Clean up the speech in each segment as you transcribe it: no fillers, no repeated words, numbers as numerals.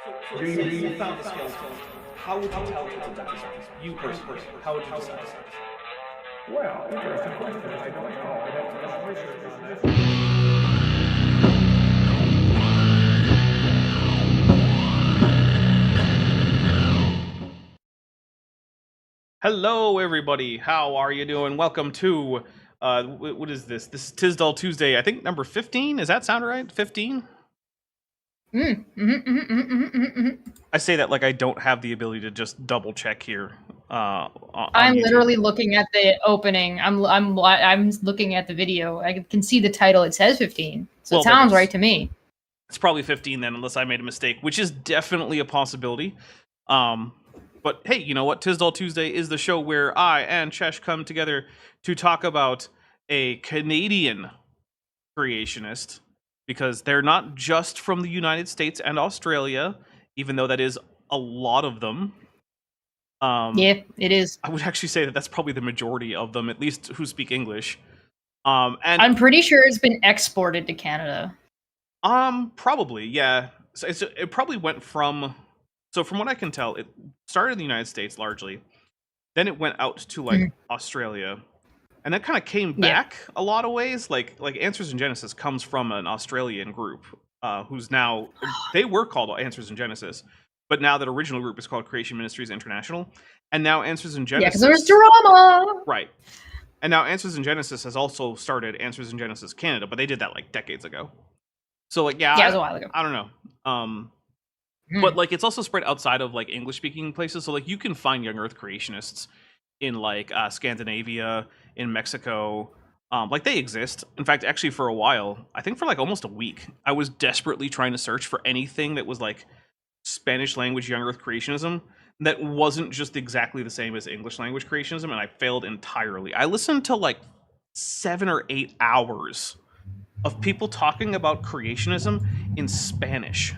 You found the skeleton. How would you tell people that this happens? You personally, how would you decide? Well, interesting question. I don't know. I'd have to do some research on this. Hello, everybody. How are you doing? Welcome to, what is this? This is Tisdall Tuesday, I think number 15. Does that sound right? 15? I say that like I don't have the ability to just double check here. I'm literally looking at the opening. I'm looking at the video. I can see the title. It says 15, so it sounds right to me. It's probably 15 then, unless I made a mistake, which is definitely a possibility. But hey, you know what? Tisdall Tuesday is the show where I and Chesh come together to talk about a Canadian creationist, because they're not just from the United States and Australia, even though that is a lot of them. Yeah, it is. I would actually say that that's probably the majority of them, at least who speak English. And I'm pretty sure it's been exported to Canada. Probably, yeah. So it probably went from... So from what I can tell, it started in the United States largely, then it went out to like Australia, and then kind of came back a lot of ways. Like Answers in Genesis comes from an Australian group who's now, they were called Answers in Genesis, but now that original group is called Creation Ministries International, and now Answers in Genesis. Yeah, because there's drama. Right. And now Answers in Genesis has also started Answers in Genesis Canada, but they did that like decades ago. So like, yeah, it was a while ago. I don't know. But like, it's also spread outside of like English-speaking places. So like, you can find young Earth creationists in like Scandinavia, in Mexico. Like, they exist. In fact, actually, for a while, I think for like almost a week, I was desperately trying to search for anything that was like Spanish language young Earth creationism that wasn't just exactly the same as English language creationism, and I failed entirely. I listened to like 7 or 8 hours of people talking about creationism in Spanish.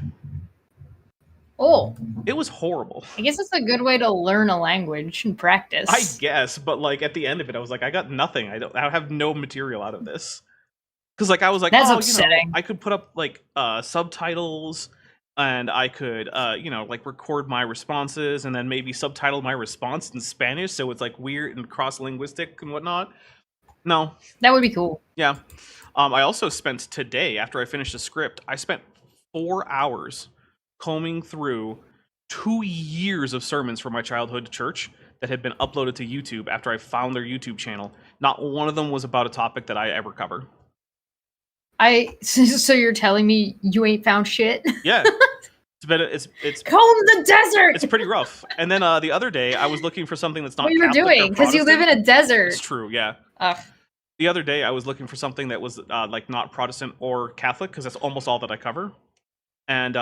Oh, it was horrible. I guess it's a good way to learn a language and practice. I guess, but like at the end of it, I was like, I got nothing. I have no material out of this. Because like I was like, that's upsetting. You know, I could put up like subtitles, and I could like record my responses, and then maybe subtitle my response in Spanish, so it's like weird and cross-linguistic and whatnot. No, that would be cool. Yeah. I also spent today, after I finished the script, I spent 4 hours combing through 2 years of sermons from my childhood church that had been uploaded to YouTube after I found their YouTube channel. Not one of them was about a topic that I ever cover. So you're telling me you ain't found shit? Yeah. It's comb the desert. It's pretty rough. And then the other day I was looking for something that's not what you were doing, because you live in a desert. It's true, yeah. The other day I was looking for something that was like not Protestant or Catholic, because that's almost all that I cover. And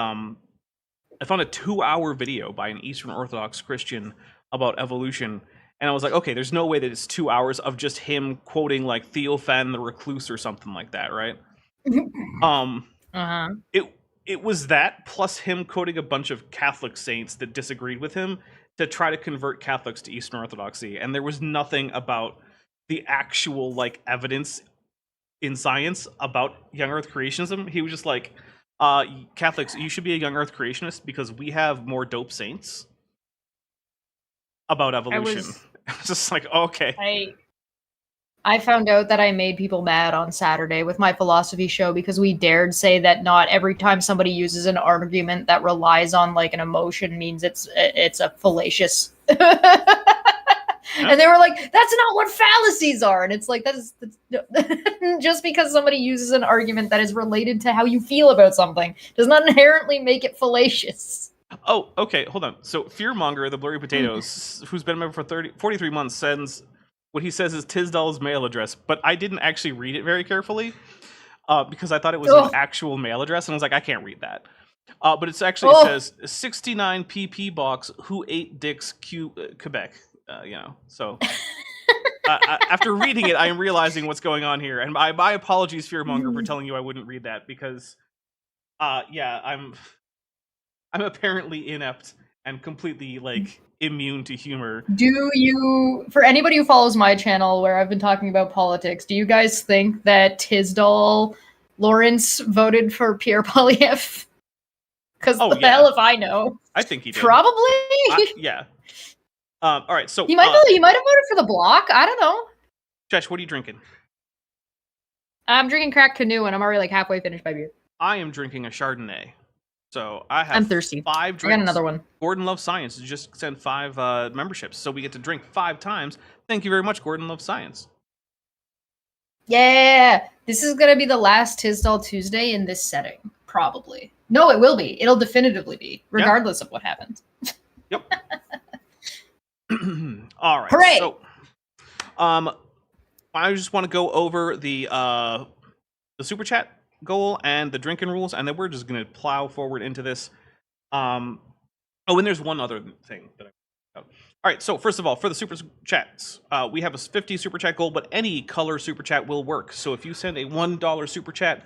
I found a 2-hour video by an Eastern Orthodox Christian about evolution, and I was like, okay, there's no way that it's 2 hours of just him quoting like Theophan the Recluse or something like that, right? It was that, plus him quoting a bunch of Catholic saints that disagreed with him to try to convert Catholics to Eastern Orthodoxy, and there was nothing about the actual like evidence in science about young Earth creationism. He was just like, Catholics, you should be a young Earth creationist because we have more dope saints about evolution. I was just like, okay. I found out that I made people mad on Saturday with my philosophy show because we dared say that not every time somebody uses an argument that relies on like an emotion means it's a fallacious. And they were like, that's not what fallacies are. And it's like, that's just because somebody uses an argument that is related to how you feel about something does not inherently make it fallacious. Oh, okay, hold on. So Fearmonger, the Blurry Potatoes, who's been a member for 43 months, sends what he says is Tisdall's mail address, but I didn't actually read it very carefully because I thought it was an actual mail address, and I was like, I can't read that. But it actually says 69 PP box, who ate dicks, Quebec. You know, so after reading it, I am realizing what's going on here, and my apologies, Fearmonger, for telling you I wouldn't read that, because yeah, I'm apparently inept and completely like immune to humor. Do you, for anybody who follows my channel where I've been talking about politics, do you guys think that Tisdall Lawrence voted for Pierre Poilievre? Because Oh, the yeah. hell if I know. I think he did. Probably. Yeah. All right, so He might have voted for the block. I don't know. Josh, what are you drinking? I'm drinking cracked canoe, and I'm already like halfway finished my beer. I am drinking a Chardonnay. So I have I'm thirsty. 5 drinks. I got another one. Gordon Loves Science just sent 5 memberships, so we get to drink 5 times. Thank you very much, Gordon Loves Science. Yeah, this is gonna be the last Tisdall Tuesday in this setting, probably. No, it will be. It'll definitively be, regardless of what happens. Yep. All right. Hooray! So, I just want to go over the super chat goal and the drinking rules, and then we're just gonna plow forward into this. Oh, and there's one other thing that all right, so first of all, for the super chats, we have a 50 super chat goal, but any color super chat will work. So if you send a $1 super chat,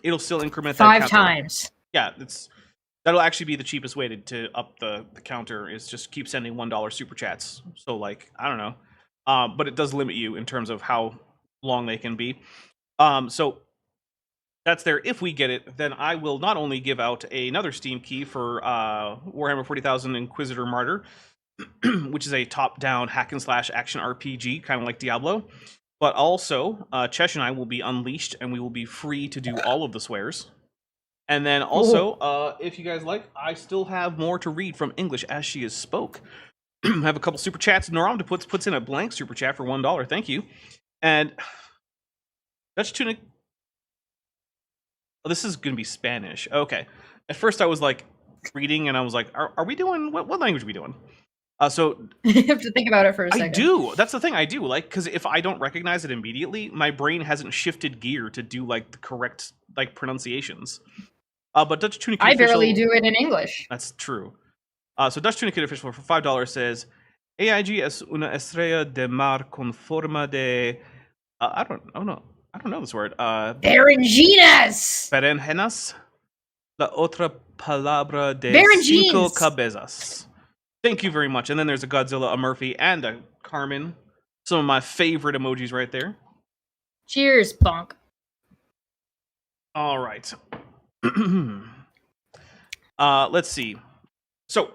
it'll still increment that 5 counter. times. Yeah, that'll actually be the cheapest way to up the counter, is just keep sending $1 super chats. So like, I don't know, but it does limit you in terms of how long they can be. So that's there. If we get it, then I will not only give out another Steam key for Warhammer 40,000 Inquisitor Martyr, which is a top-down hack-and-slash action RPG, kind of like Diablo, but also Chesh and I will be unleashed, and we will be free to do all of the swears. And then also, if you guys like, I still have more to read from English as she is spoke. I have a couple super chats. Noramda puts in a blank super chat for $1. Thank you. And Dutch Tunic. Oh, this is going to be Spanish. Okay. At first, I was like reading, and I was like, "Are we doing what language are we doing?" So You have to think about it for a second. I do. That's the thing I do. Like, because if I don't recognize it immediately, my brain hasn't shifted gear to do like the correct like pronunciations. But Dutch Tunicate I official, barely do it in English. That's true. So Dutch Tunicate official for $5 says, "AIG es una estrella de mar con forma de." I don't know this word. Berenjenas. Berenjenas. La otra palabra de Berenjeans. cinco cabezas. Thank you very much. And then there's a Godzilla, a Murphy, and a Carmen. Some of my favorite emojis right there. Cheers, punk. All right. Let's see. So,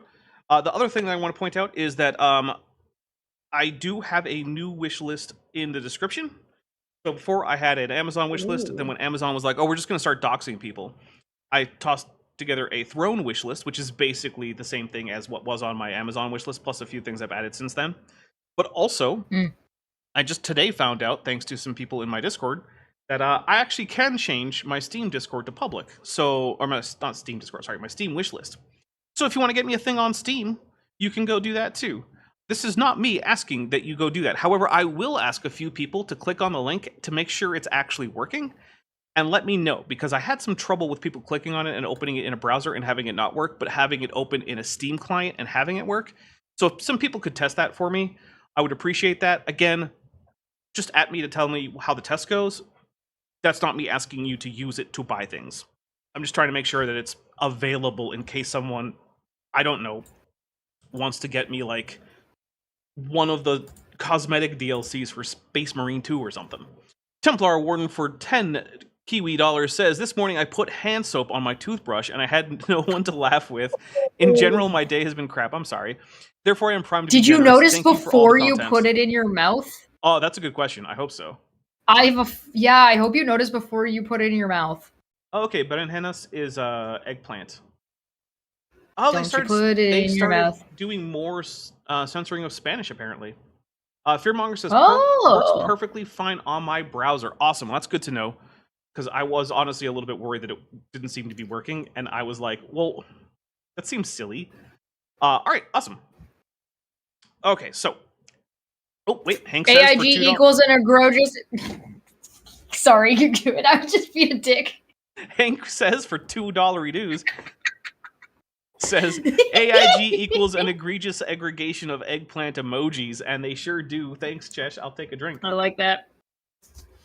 the other thing that I want to point out is that I do have a new wish list in the description. So before I had an Amazon wish list, then when Amazon was like, "Oh, we're just going to start doxing people," I tossed together a throne wish list, which is basically the same thing as what was on my Amazon wish list, plus a few things I've added since then. But also, I just today found out, thanks to some people in my Discord, that I actually can change my Steam Discord to public. So, or not Steam Discord, sorry, my Steam wish list. So if you want to get me a thing on Steam, you can go do that too. This is not me asking that you go do that. However, I will ask a few people to click on the link to make sure it's actually working. And let me know, because I had some trouble with people clicking on it and opening it in a browser and having it not work, but having it open in a Steam client and having it work. So if some people could test that for me, I would appreciate that. Again, just at me to tell me how the test goes. That's not me asking you to use it to buy things. I'm just trying to make sure that it's available in case someone, I don't know, wants to get me like one of the cosmetic DLCs for Space Marine 2 or something. Templar Warden for 10 Kiwi dollars says, "This morning I put hand soap on my toothbrush and I had no one to laugh with. In general, my day has been crap. I'm sorry. Therefore, I am primed to Did be you generous. notice Thank you for all the before you content." put it in your mouth? Oh, that's a good question. I hope so. Yeah, I hope you noticed before you put it in your mouth. Oh, okay, berenjenas is eggplant. Oh, Don't you put it in your mouth. doing more censoring of Spanish, apparently. Fearmonger says, Oh. "Works perfectly fine on my browser." Awesome. Well, that's good to know, because I was honestly a little bit worried that it didn't seem to be working, and I was like, well, that seems silly. All right, awesome. Okay, so... Oh, wait, Hank says AIG for $2... equals an egregious... Sorry, you're good. I was just being a dick. Hank says for $2 dues... says AIG equals an egregious aggregation of eggplant emojis, and they sure do. Thanks, Chesh. I'll take a drink. I like that.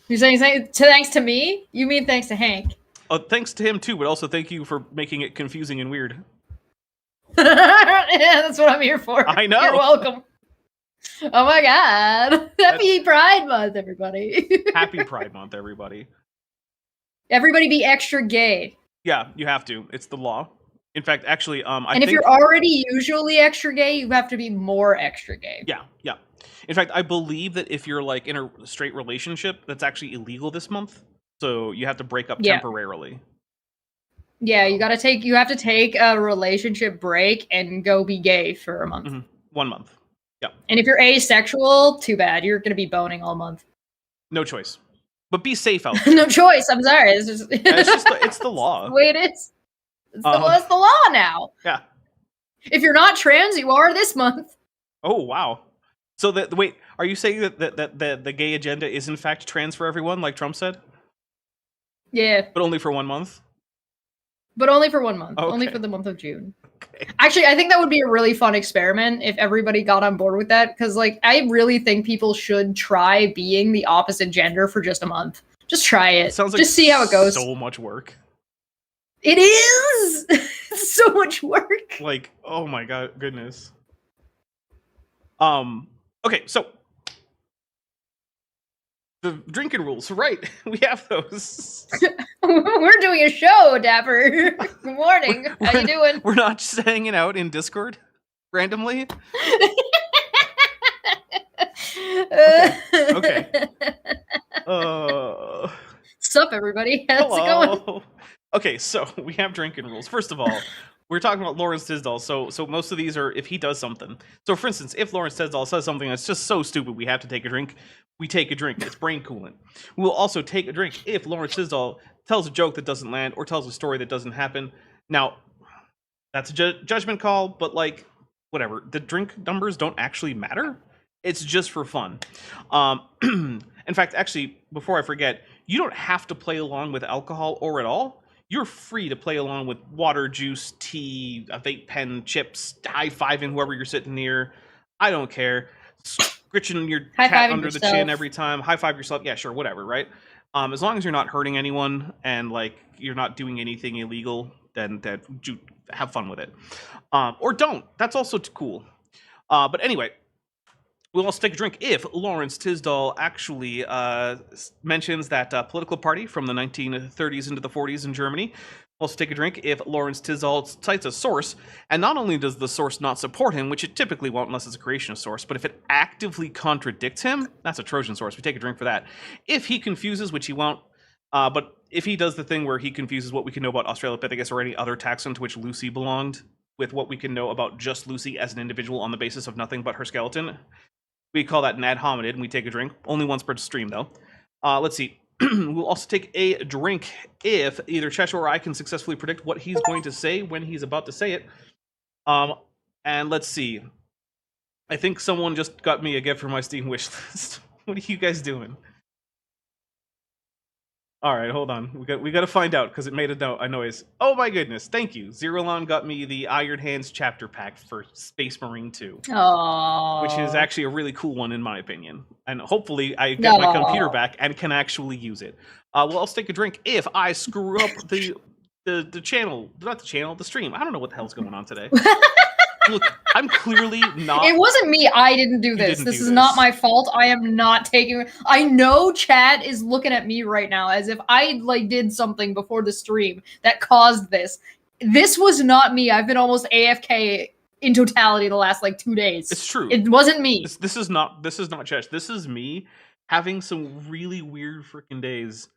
You're saying thanks to me? You mean thanks to Hank? Oh, thanks to him too, but also thank you for making it confusing and weird. Yeah, that's what I'm here for. I know. You're welcome. Oh my god. Happy Pride Month, everybody. Happy Pride Month, everybody. Everybody be extra gay. Yeah, you have to. It's the law. In fact, actually, I And if think, you're already usually extra gay, you have to be more extra gay. yeah. In fact, I believe that if you're like in a straight relationship, that's actually illegal this month. So you have to break up temporarily. Yeah, you have to take a relationship break and go be gay for a month. 1 month. Yeah. And if you're asexual, too bad. You're going to be boning all month. No choice. But be safe out there. No choice. I'm sorry. It's just it's the law. the way it is. It's the law now. Yeah. If you're not trans, you are this month. Oh, wow. So wait, are you saying that the gay agenda is in fact trans for everyone, like Trump said? Yeah. But only for 1 month? But only for 1 month. Okay. Only for the month of June. Okay. Actually, I think that would be a really fun experiment if everybody got on board with that. Because, like, I really think people should try being the opposite gender for just a month. Just try it. Sounds like just see how it goes. So much work. It is! It's so much work. Like, oh my goodness. Okay, so the drinking rules, right? We have those. We're doing a show, Dapper. Good morning. How you doing? We're not just hanging out in Discord randomly. Okay. Sup, everybody? How's it going? Okay, so we have drinking rules. First of all, we're talking about Lawrence Tisdall, so most of these are if he does something. So, for instance, if Lawrence Tisdall says something that's just so stupid we have to take a drink, we take a drink. It's brain coolant. We will also take a drink if Lawrence Tisdall tells a joke that doesn't land or tells a story that doesn't happen. Now, that's a judgment call, but, like, whatever. The drink numbers don't actually matter. It's just for fun. In fact, actually, before I forget, you don't have to play along with alcohol or at all. You're free to play along with water, juice, tea, a vape pen, chips, high-fiving whoever you're sitting near. I don't care. Scritching your cat under the chin every time. High-five yourself. Yeah, sure, whatever, right? As long as you're not hurting anyone and, like, you're not doing anything illegal, then have fun with it. Or don't. That's also cool. But anyway, we'll also take a drink if Lawrence Tisdall actually mentions that political party from the 1930s into the 40s in Germany. We'll also take a drink if Lawrence Tisdall cites a source, and not only does the source not support him, which it typically won't unless it's a creationist source, but if it actively contradicts him, that's a Trojan source. We take a drink for that. If he confuses, which he won't, but if he does the thing where he confuses what we can know about Australopithecus or any other taxon to which Lucy belonged with what we can know about just Lucy as an individual on the basis of nothing but her skeleton, we call that an ad hominid, and we take a drink. Only once per stream, though. Let's see. We'll also take a drink if either Cheshire or I can successfully predict what he's going to say when he's about to say it. And let's see. I think someone just got me a gift for my Steam wish list. What are you guys doing? All right, hold on. We got to find out because it made a noise. Oh my goodness! Thank you. Zerolon got me the Iron Hands chapter pack for Space Marine 2. Aww. Which is actually a really cool one in my opinion. And hopefully I get my computer back and can actually use it. We'll also take a drink if I screw up the channel, not the channel, the stream. I don't know what the hell's going on today. Look, I'm clearly not. It wasn't me. I didn't do this. This is not my fault. I am not taking. I know chat is looking at me right now as if I did something before the stream that caused this. This was not me. I've been almost AFK in totality the last 2 days. It's true. It wasn't me. This is not Chesh. This is me having some really weird freaking days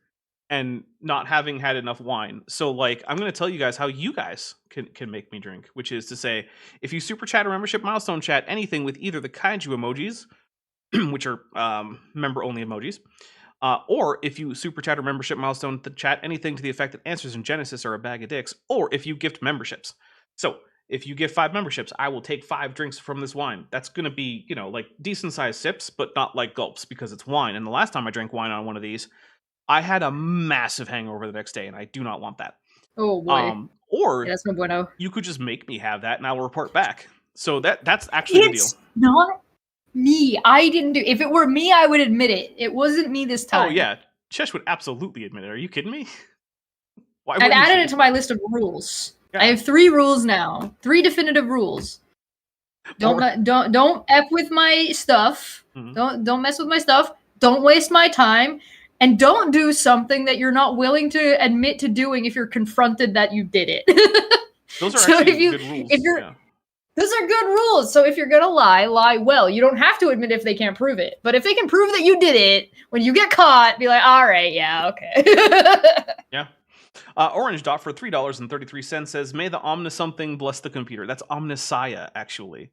and not having had enough wine. So, I'm going to tell you guys how you guys can make me drink, which is to say, if you super chat or membership milestone chat anything with either the kaiju emojis, which are member-only emojis, or if you super chat or membership milestone to chat anything to the effect that Answers in Genesis are a bag of dicks, or if you gift memberships. So, if you give 5 memberships, I will take 5 drinks from this wine. That's going to be, decent-sized sips, but not gulps, because it's wine. And the last time I drank wine on one of these, I had a massive hangover the next day, and I do not want that. Oh boy! Or that's no bueno. You could just make me have that, and I'll report back. So that's actually the deal. It's not me. I didn't do. If it were me, I would admit it. It wasn't me this time. Oh yeah, Chesh would absolutely admit it. Are you kidding me? Why I've added it to my list of rules. Yeah. I have 3 rules now. 3 definitive rules. Don't f with my stuff. Mm-hmm. Don't mess with my stuff. Don't waste my time. And don't do something that you're not willing to admit to doing if you're confronted that you did it. Those are So actually good rules. if you're yeah. Those are good rules. So if you're gonna lie, lie well. You don't have to admit if they can't prove it. But if they can prove that you did it, when you get caught, be like, all right, yeah, okay. Yeah. Orange Dot for $3.33 says, "May the Omnisomething bless the computer." That's Omnisaya, actually.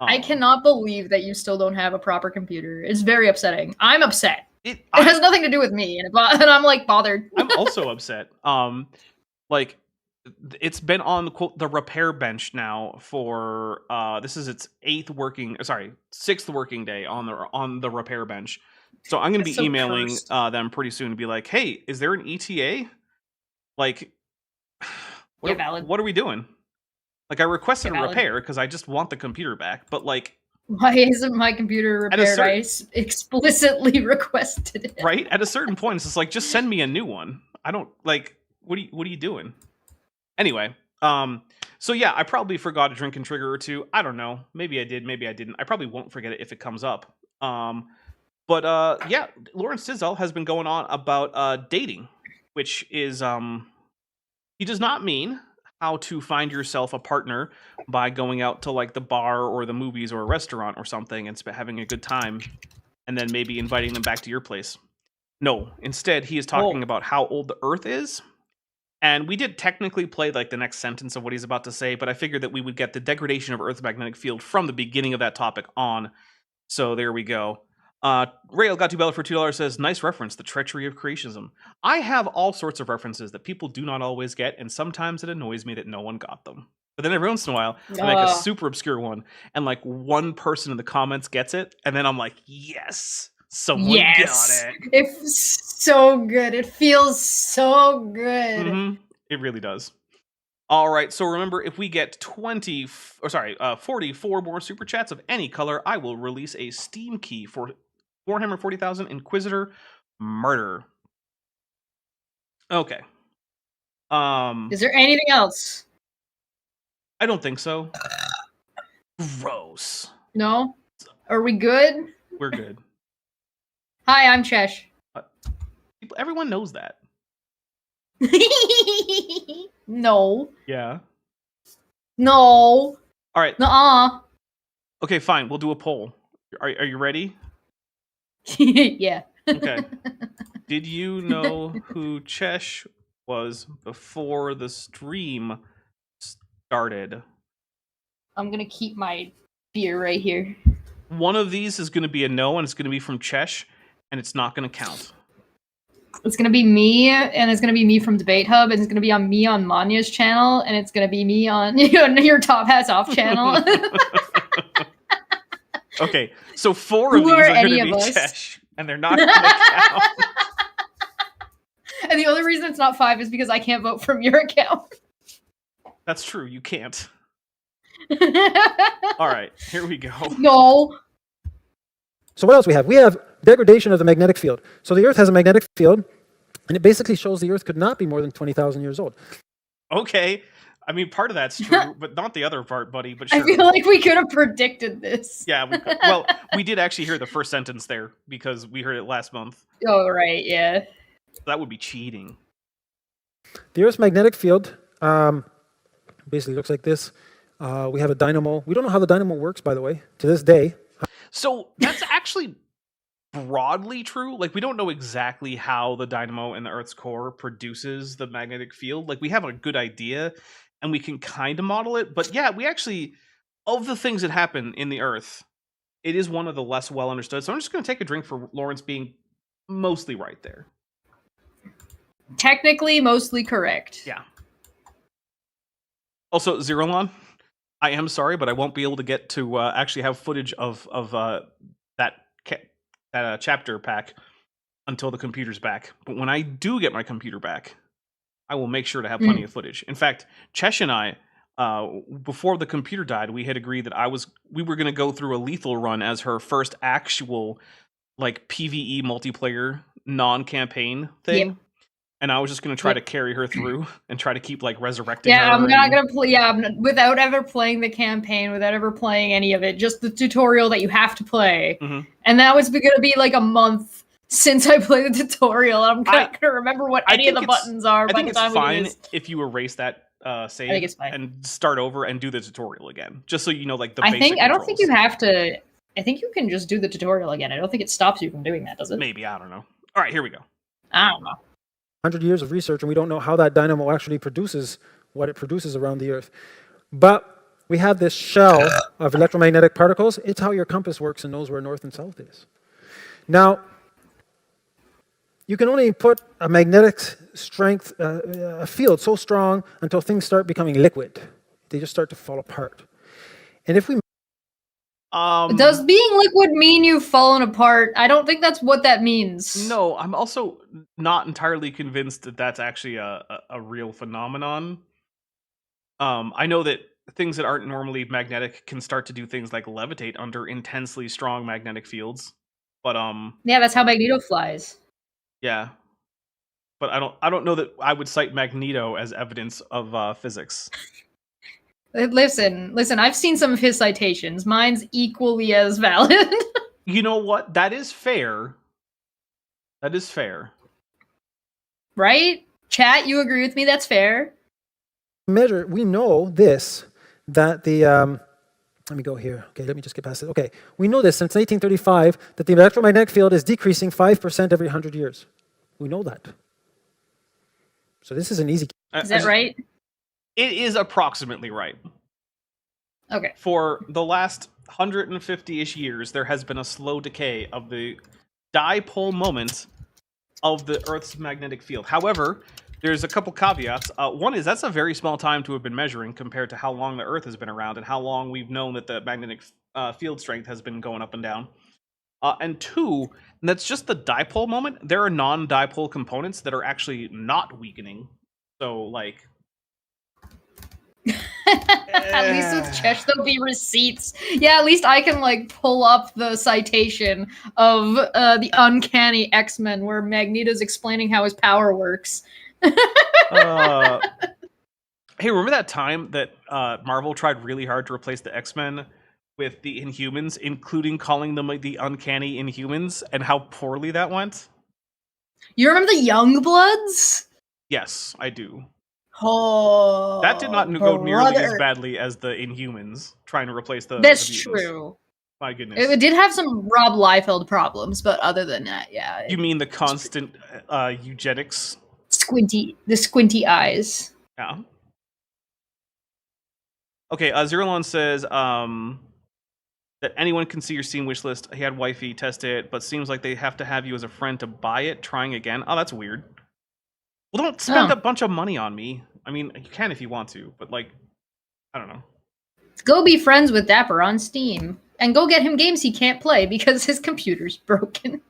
I cannot believe that you still don't have a proper computer. It's very upsetting. I'm upset. It has nothing to do with me, and I'm like bothered. I'm also upset. Like, it's been on the repair bench now for this is its sixth working day on the repair bench. So I'm going to be emailing them pretty soon to be like, "Hey, is there an ETA? Like, what are we doing? Like, I requested a repair because I just want the computer back, but like, why isn't my computer repaired? I explicitly requested it. Right? At a certain point, it's just like, just send me a new one. I don't like. What are you doing? Anyway, so yeah, I probably forgot a drinking trigger or two. I don't know. Maybe I did. Maybe I didn't. I probably won't forget it if it comes up. But yeah, Lawrence Tisdall has been going on about dating, which is he does not mean how to find yourself a partner by going out to like the bar or the movies or a restaurant or something and having a good time, and then maybe inviting them back to your place. No, instead he is talking about how old the Earth is. And we did technically play like the next sentence of what he's about to say, but I figured that we would get the degradation of Earth's magnetic field from the beginning of that topic on. So there we go. Rael got $2 for $2 says, "Nice reference, the treachery of creationism." I have all sorts of references that people do not always get, and sometimes it annoys me that no one got them. But then every once in a while, I make a super obscure one, and like one person in the comments gets it, and then I'm like, yes, someone got it. It's so good. It feels so good. Mm-hmm. It really does. All right, so remember, if we get 44 more super chats of any color, I will release a Steam key for Warhammer 40,000 Inquisitor Murder. Okay. Is there anything else? I don't think so. Gross. No? Are we good? We're good. Hi, I'm Chesh. Everyone knows that. No. Yeah. No. All right. Nuh-uh. Okay, fine. We'll do a poll. Are you ready? Yeah. Okay. Did you know who Chesh was before the stream started? I'm gonna keep my beer right here. One of these is going to be a no, and it's going to be from Chesh, and it's not going to count. It's gonna be me, and it's gonna be me from Debate Hub, and it's gonna be on me on Manya's channel, and it's gonna be me on your Top Hats Off channel. Okay, so 4 of these are going to be Chesh, and they're not going to count. And the only reason it's not 5 is because I can't vote from your account. That's true, you can't. All right, here we go. No. So what else we have? We have degradation of the magnetic field. So the Earth has a magnetic field, and it basically shows the Earth could not be more than 20,000 years old. Okay. I mean, part of that's true, but not the other part, buddy. But sure. I feel like we could have predicted this. Yeah, well, we did actually hear the first sentence there because we heard it last month. Oh, right, yeah. That would be cheating. The Earth's magnetic field basically looks like this. We have a dynamo. We don't know how the dynamo works, by the way, to this day. So that's actually broadly true. Like, we don't know exactly how the dynamo in the Earth's core produces the magnetic field. Like, we have a good idea, and we can kind of model it. But yeah, we actually, of the things that happen in the Earth, it is one of the less well understood. So I'm just going to take a drink for Lawrence being mostly right there. Technically, mostly correct. Yeah. Also, Zerolon, I am sorry, but I won't be able to get to actually have footage of that chapter pack until the computer's back. But when I do get my computer back, I will make sure to have plenty of footage. In fact, Chesh and I, before the computer died, we had agreed that we were going to go through a lethal run as her first actual like PvE multiplayer non-campaign thing. Yep. And I was just going to try to carry her through and try to keep like resurrecting her. Yeah, I'm not going to play. Yeah, without ever playing the campaign, without ever playing any of it, just the tutorial that you have to play. Mm-hmm. And that was going to be like a month since I played the tutorial. I'm not going to remember what any of the buttons are. I think it's fine if you erase that save I think it's fine. and start over and do the tutorial again, just so you know like the I basic don't think you controls. have to. I think you can just do the tutorial again. I don't think it stops you from doing that, does it? Maybe, I don't know. All right, here we go. I don't know. 100 years of research, and we don't know how that dynamo actually produces what it produces around the Earth. But we have this shell of electromagnetic particles. It's how your compass works and knows where north and south is. Now, you can only put a magnetic strength, a field so strong until things start becoming liquid. They just start to fall apart. And if we Does being liquid mean you've fallen apart? I don't think that's what that means. No, I'm also not entirely convinced that that's actually a real phenomenon. I know that things that aren't normally magnetic can start to do things like levitate under intensely strong magnetic fields. But Yeah, that's how Magneto flies. yeah. But I don't know that I would cite Magneto as evidence of physics. Listen, I've seen some of his citations. Mine's equally as valid. You know what? That is fair. That is fair. Right? Chat, you agree with me? That's fair. measure, we know this, that the, let me go here. Okay, let me just get past it. Okay, we know this since 1835 that the electromagnetic field is decreasing 5% every 100 years. We know that. So this is an easy. Is that right? It is approximately right. Okay. For the last 150-ish years, there has been a slow decay of the dipole moment of the Earth's magnetic field. However, there's a couple caveats. One is that's a very small time to have been measuring compared to how long the Earth has been around and how long we've known that the magnetic field strength has been going up and down. And two, that's just the dipole moment. There are non-dipole components that are actually not weakening. So, like... At least with Chesh, there'll be receipts. Yeah, at least I can, like, pull up the citation of the Uncanny X-Men where Magneto's explaining how his power works. Hey, remember that time that Marvel tried really hard to replace the X-Men with the Inhumans, including calling them like the Uncanny Inhumans, and how poorly that went? You remember the Youngbloods? Yes, I do. Oh, That did not go nearly as badly as the Inhumans trying to replace the. That's the mutants. true. My goodness. It did have some Rob Liefeld problems, but other than that, yeah. You mean the constant eugenics? The squinty eyes. Yeah. Okay, Zerolon says that anyone can see your Steam wish list. He had wifey test it, but seems like they have to have you as a friend to buy it. Trying again. Oh, that's weird. Well, don't spend a bunch of money on me. I mean, you can if you want to, but like, I don't know. Go be friends with Dapper on Steam. And go get him games he can't play because his computer's broken.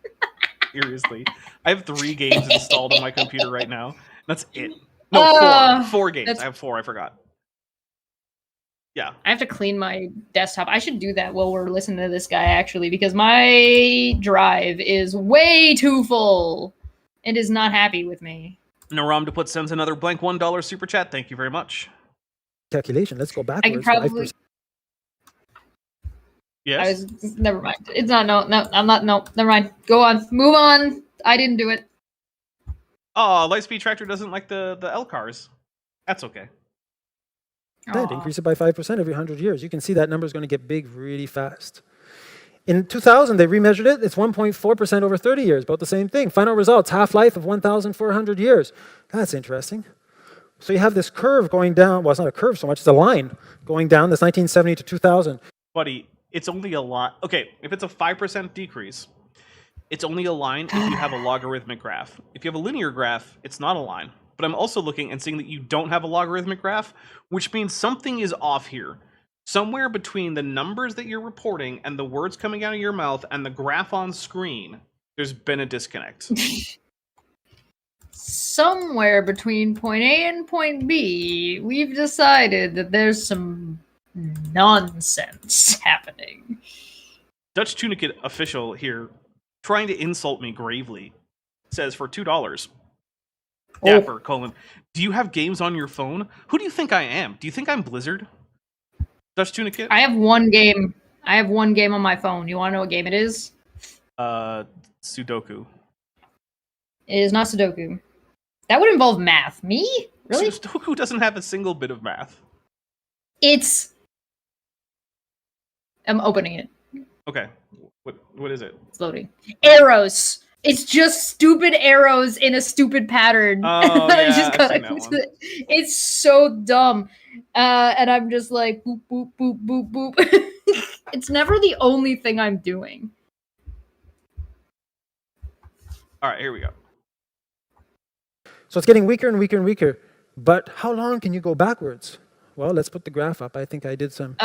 Seriously. I have 3 games installed on my computer right now. That's it. No, 4 games. I have 4, I forgot. Yeah. I have to clean my desktop. I should do that while we're listening to this guy, actually, because my drive is way too full. It is not happy with me. Naram to put sends another blank $1 super chat. Thank you very much. Calculation. Let's go backwards. I can probably. 5%. Yes. Never mind. It's not. No. I'm not. No. Never mind. Go on. Move on. I didn't do it. Oh, Lightspeed Tractor doesn't like the L cars. That's okay. That increase it by 5% every 100 years. You can see that number is going to get big really fast. In 2000, they remeasured it. It's 1.4% over 30 years, about the same thing. Final results, half-life of 1,400 years. That's interesting. So you have this curve going down. Well, it's not a curve so much. It's a line going down. That's 1970 to 2000. Buddy, it's only a line. Okay, if it's a 5% decrease, it's only a line if you have a logarithmic graph. If you have a linear graph, it's not a line. But I'm also looking and seeing that you don't have a logarithmic graph, which means something is off here. Somewhere between the numbers that you're reporting and the words coming out of your mouth and the graph on screen, there's been a disconnect. Somewhere between point A and point B, we've decided that there's some nonsense happening. Dutch Tunicate official here, trying to insult me gravely, says for $2. Dapper, colon, do you have games on your phone? Who do you think I am? Do you think I'm Blizzard? Dutch Tunicate? I have one game. I have one game on my phone. You want to know what game it is? Sudoku. It is not Sudoku. That would involve math. Me? Really? Who doesn't have a single bit of math? I'm opening it. Okay. What is it? It's loading. Arrows. It's just stupid arrows in a stupid pattern. Oh, I yeah, just I've got seen that one. It's so dumb. And I'm just like boop boop boop boop boop. It's never the only thing I'm doing. All right, here we go. So it's getting weaker and weaker and weaker. But how long can you go backwards? Well, let's put the graph up. I think I did some.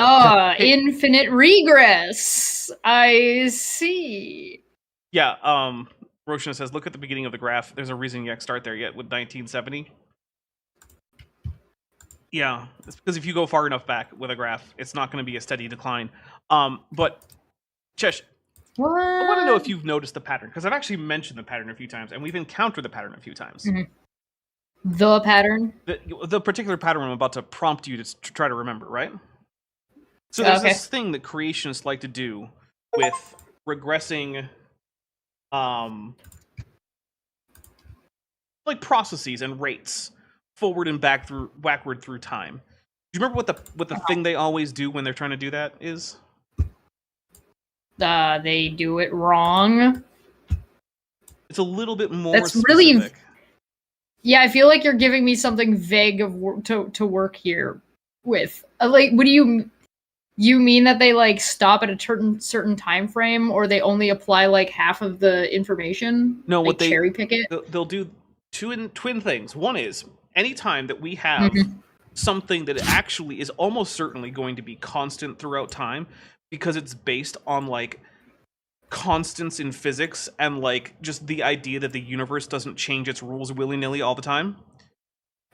Infinite regress. I see. Yeah, Roshan says, look at the beginning of the graph. There's a reason you can't start there yet with 1970. Yeah, it's because if you go far enough back with a graph, it's not going to be a steady decline. But, Chesh, What? I want to know if you've noticed the pattern, because I've actually mentioned the pattern a few times, and we've encountered the pattern a few times. Mhm. The pattern? The particular pattern I'm about to prompt you to try to remember, right? So there's this thing that creationists like to do with regressing, like processes and rates forward and backward through time. Do you remember what the thing they always do when they're trying to do that is? They do it wrong. It's a little bit more That's specific. really. Yeah, I feel like you're giving me something vague to work here with. Like, what do you mean that they like stop at a certain time frame, or they only apply like half of the information? No, like, what they cherry pick it. They'll do twin things. One is anytime that we have something that actually is almost certainly going to be constant throughout time, because it's based on like constants in physics and like just the idea that the universe doesn't change its rules willy-nilly all the time.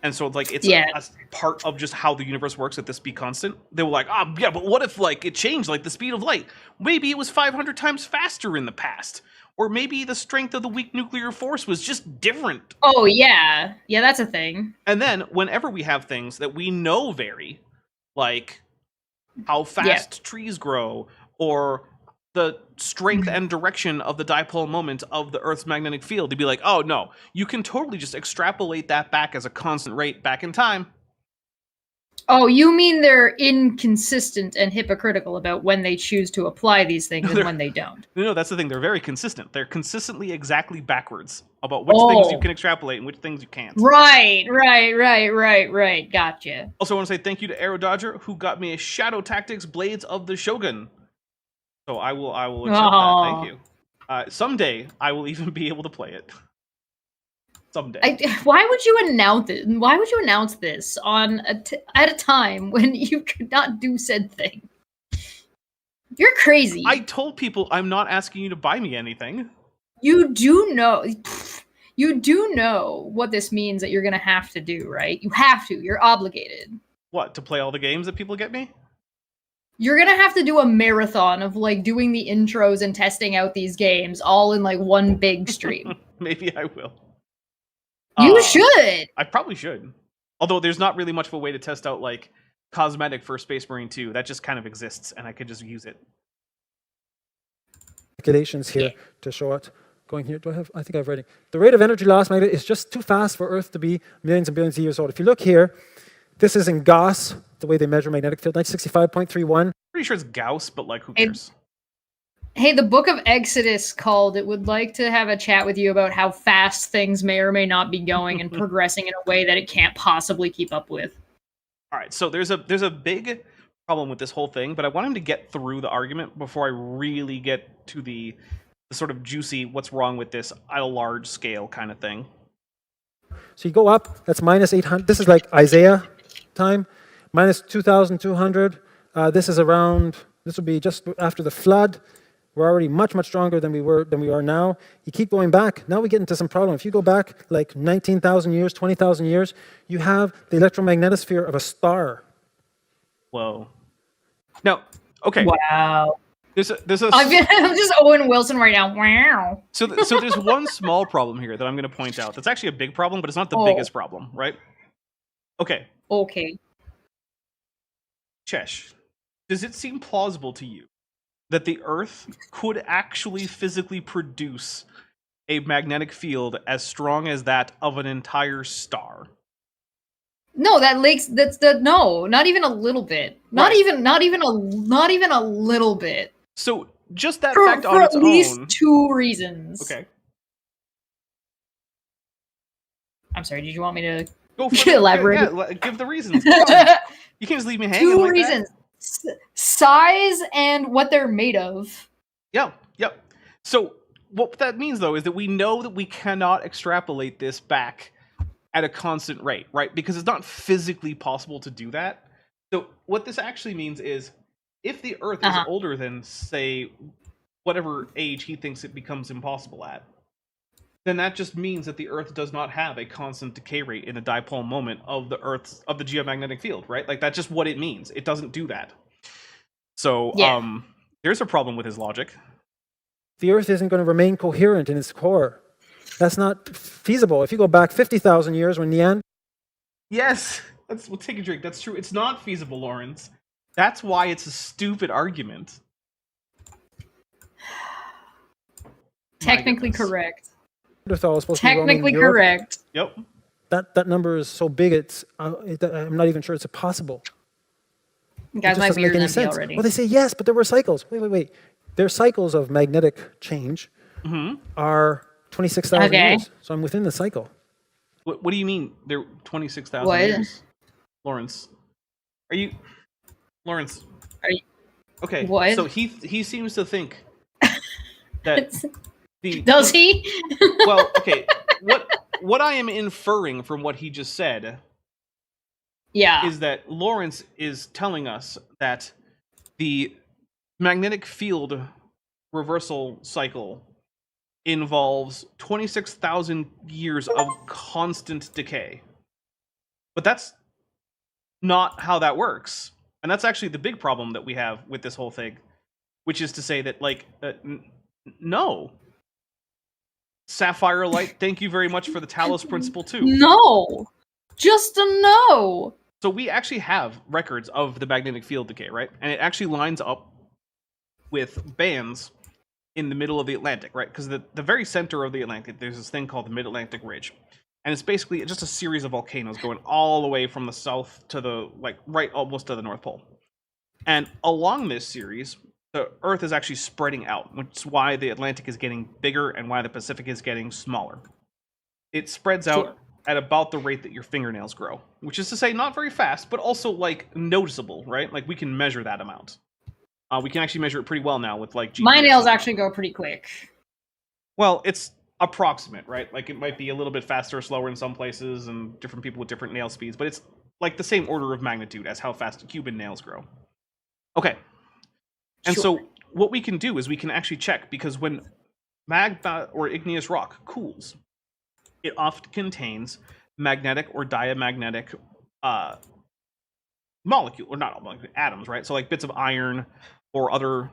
And so like it's a part of just how the universe works that this be constant. They were like, yeah, but what if like it changed like the speed of light? Maybe it was 500 times faster in the past. Or maybe the strength of the weak nuclear force was just different. Oh yeah. Yeah, that's a thing. And then whenever we have things that we know vary, like how fast trees grow, or the strength and direction of the dipole moment of the Earth's magnetic field, to be like, oh no, you can totally just extrapolate that back as a constant rate back in time. Oh, you mean they're inconsistent and hypocritical about when they choose to apply these things and when they don't? No, that's the thing. They're very consistent. They're consistently exactly backwards about which things you can extrapolate and which things you can't. Right. Gotcha. Also, I want to say thank you to Arrow Dodger, who got me a Shadow Tactics Blades of the Shogun. So I will accept that. Thank you. Someday I will even be able to play it. Someday. Why would you announce it? Why would you announce this on at a time when you could not do said thing? You're crazy. I told people I'm not asking you to buy me anything. You do know what this means that you're gonna have to do, right? You have to. You're obligated. What, to play all the games that people get me? You're gonna have to do a marathon of like doing the intros and testing out these games all in like one big stream. Maybe I will. You should. I probably should. Although there's not really much of a way to test out like cosmetic for Space Marine 2. That just kind of exists and I could just use it. Calculations here to show it. Going here, I think I've read it. The rate of energy loss is just too fast for Earth to be millions and billions of years old. If you look here, this is in Gauss, the way they measure magnetic field, 965.31. Pretty sure it's Gauss, but like who cares? Hey, the Book of Exodus called. It would like to have a chat with you about how fast things may or may not be going and progressing in a way that it can't possibly keep up with. All right, so there's a big problem with this whole thing, but I want him to get through the argument before I really get to the sort of juicy what's wrong with this at a large scale kind of thing. So you go up, that's minus 800. This is like Isaiah time, minus 2,200. This will be just after the flood. We're already much, much stronger than we are now. You keep going back, now we get into some problem. If you go back like 19,000 years, 20,000 years, you have the electromagnetosphere of a star. Whoa. Now, okay. Wow. There's a I'm just Owen Wilson right now. Wow. So there's one small problem here that I'm going to point out. That's actually a big problem, but it's not the biggest problem, right? Okay. Chesh, does it seem plausible to you that the Earth could actually physically produce a magnetic field as strong as that of an entire star? No, no, not even a little bit. Not Right. even a little bit. So just that For, fact for on at its least own. 2 reasons. Okay. I'm sorry, did you want me to Go for elaborate? Yeah, give the reasons. Come on. You can't just leave me hanging 2 like reasons. that. Size and what they're made of. Yep. So what that means, though, is that we know that we cannot extrapolate this back at a constant rate, right? Because it's not physically possible to do that. So what this actually means is if the Earth is older than, say, whatever age he thinks it becomes impossible at, then that just means that the Earth does not have a constant decay rate in a dipole moment of the geomagnetic field, right? Like, that's just what it means. It doesn't do that. So, there's a problem with his logic. The Earth isn't going to remain coherent in its core. That's not feasible. If you go back 50,000 years when Neanderthals... Yes, we'll take a drink. That's true. It's not feasible, Lawrence. That's why it's a stupid argument. Technically correct. Was supposed to be Technically roaming Europe. correct. Yep. That number is so big, I'm not even sure it's possible. Guys, It my just doesn't beer's make any empty sense. already. Well, they say yes, but there were cycles. Wait. Their cycles of magnetic change are 26,000 years. So I'm within the cycle. What do you mean they're 26,000 What? years? Lawrence. Are you... Okay, What? so he seems to think that Does he? Well, okay, what I am inferring from what he just said is that Lawrence is telling us that the magnetic field reversal cycle involves 26,000 years of constant decay. But that's not how that works. And that's actually the big problem that we have with this whole thing, which is to say that, like, no. Sapphire Light, thank you very much for the Talos principle, too. No. Just a no. So we actually have records of the magnetic field decay, right? And it actually lines up with bands in the middle of the Atlantic, right? Because the very center of the Atlantic, there's this thing called the Mid-Atlantic Ridge. And it's basically just a series of volcanoes going all the way from the south to the, like, right almost to the North Pole. And along this series, the Earth is actually spreading out, which is why the Atlantic is getting bigger and why the Pacific is getting smaller. It spreads out at about the rate that your fingernails grow, which is to say not very fast, but also, like, noticeable, right? Like, we can measure that amount. We can actually measure it pretty well now with, like, GPS. My nails actually go pretty quick. Well, it's approximate, right? Like, it might be a little bit faster or slower in some places and different people with different nail speeds, but it's like the same order of magnitude as how fast Cuban nails grow. Okay. And so what we can do is we can actually check, because when magma or igneous rock cools, it often contains magnetic or diamagnetic atoms, right? So, like, bits of iron or other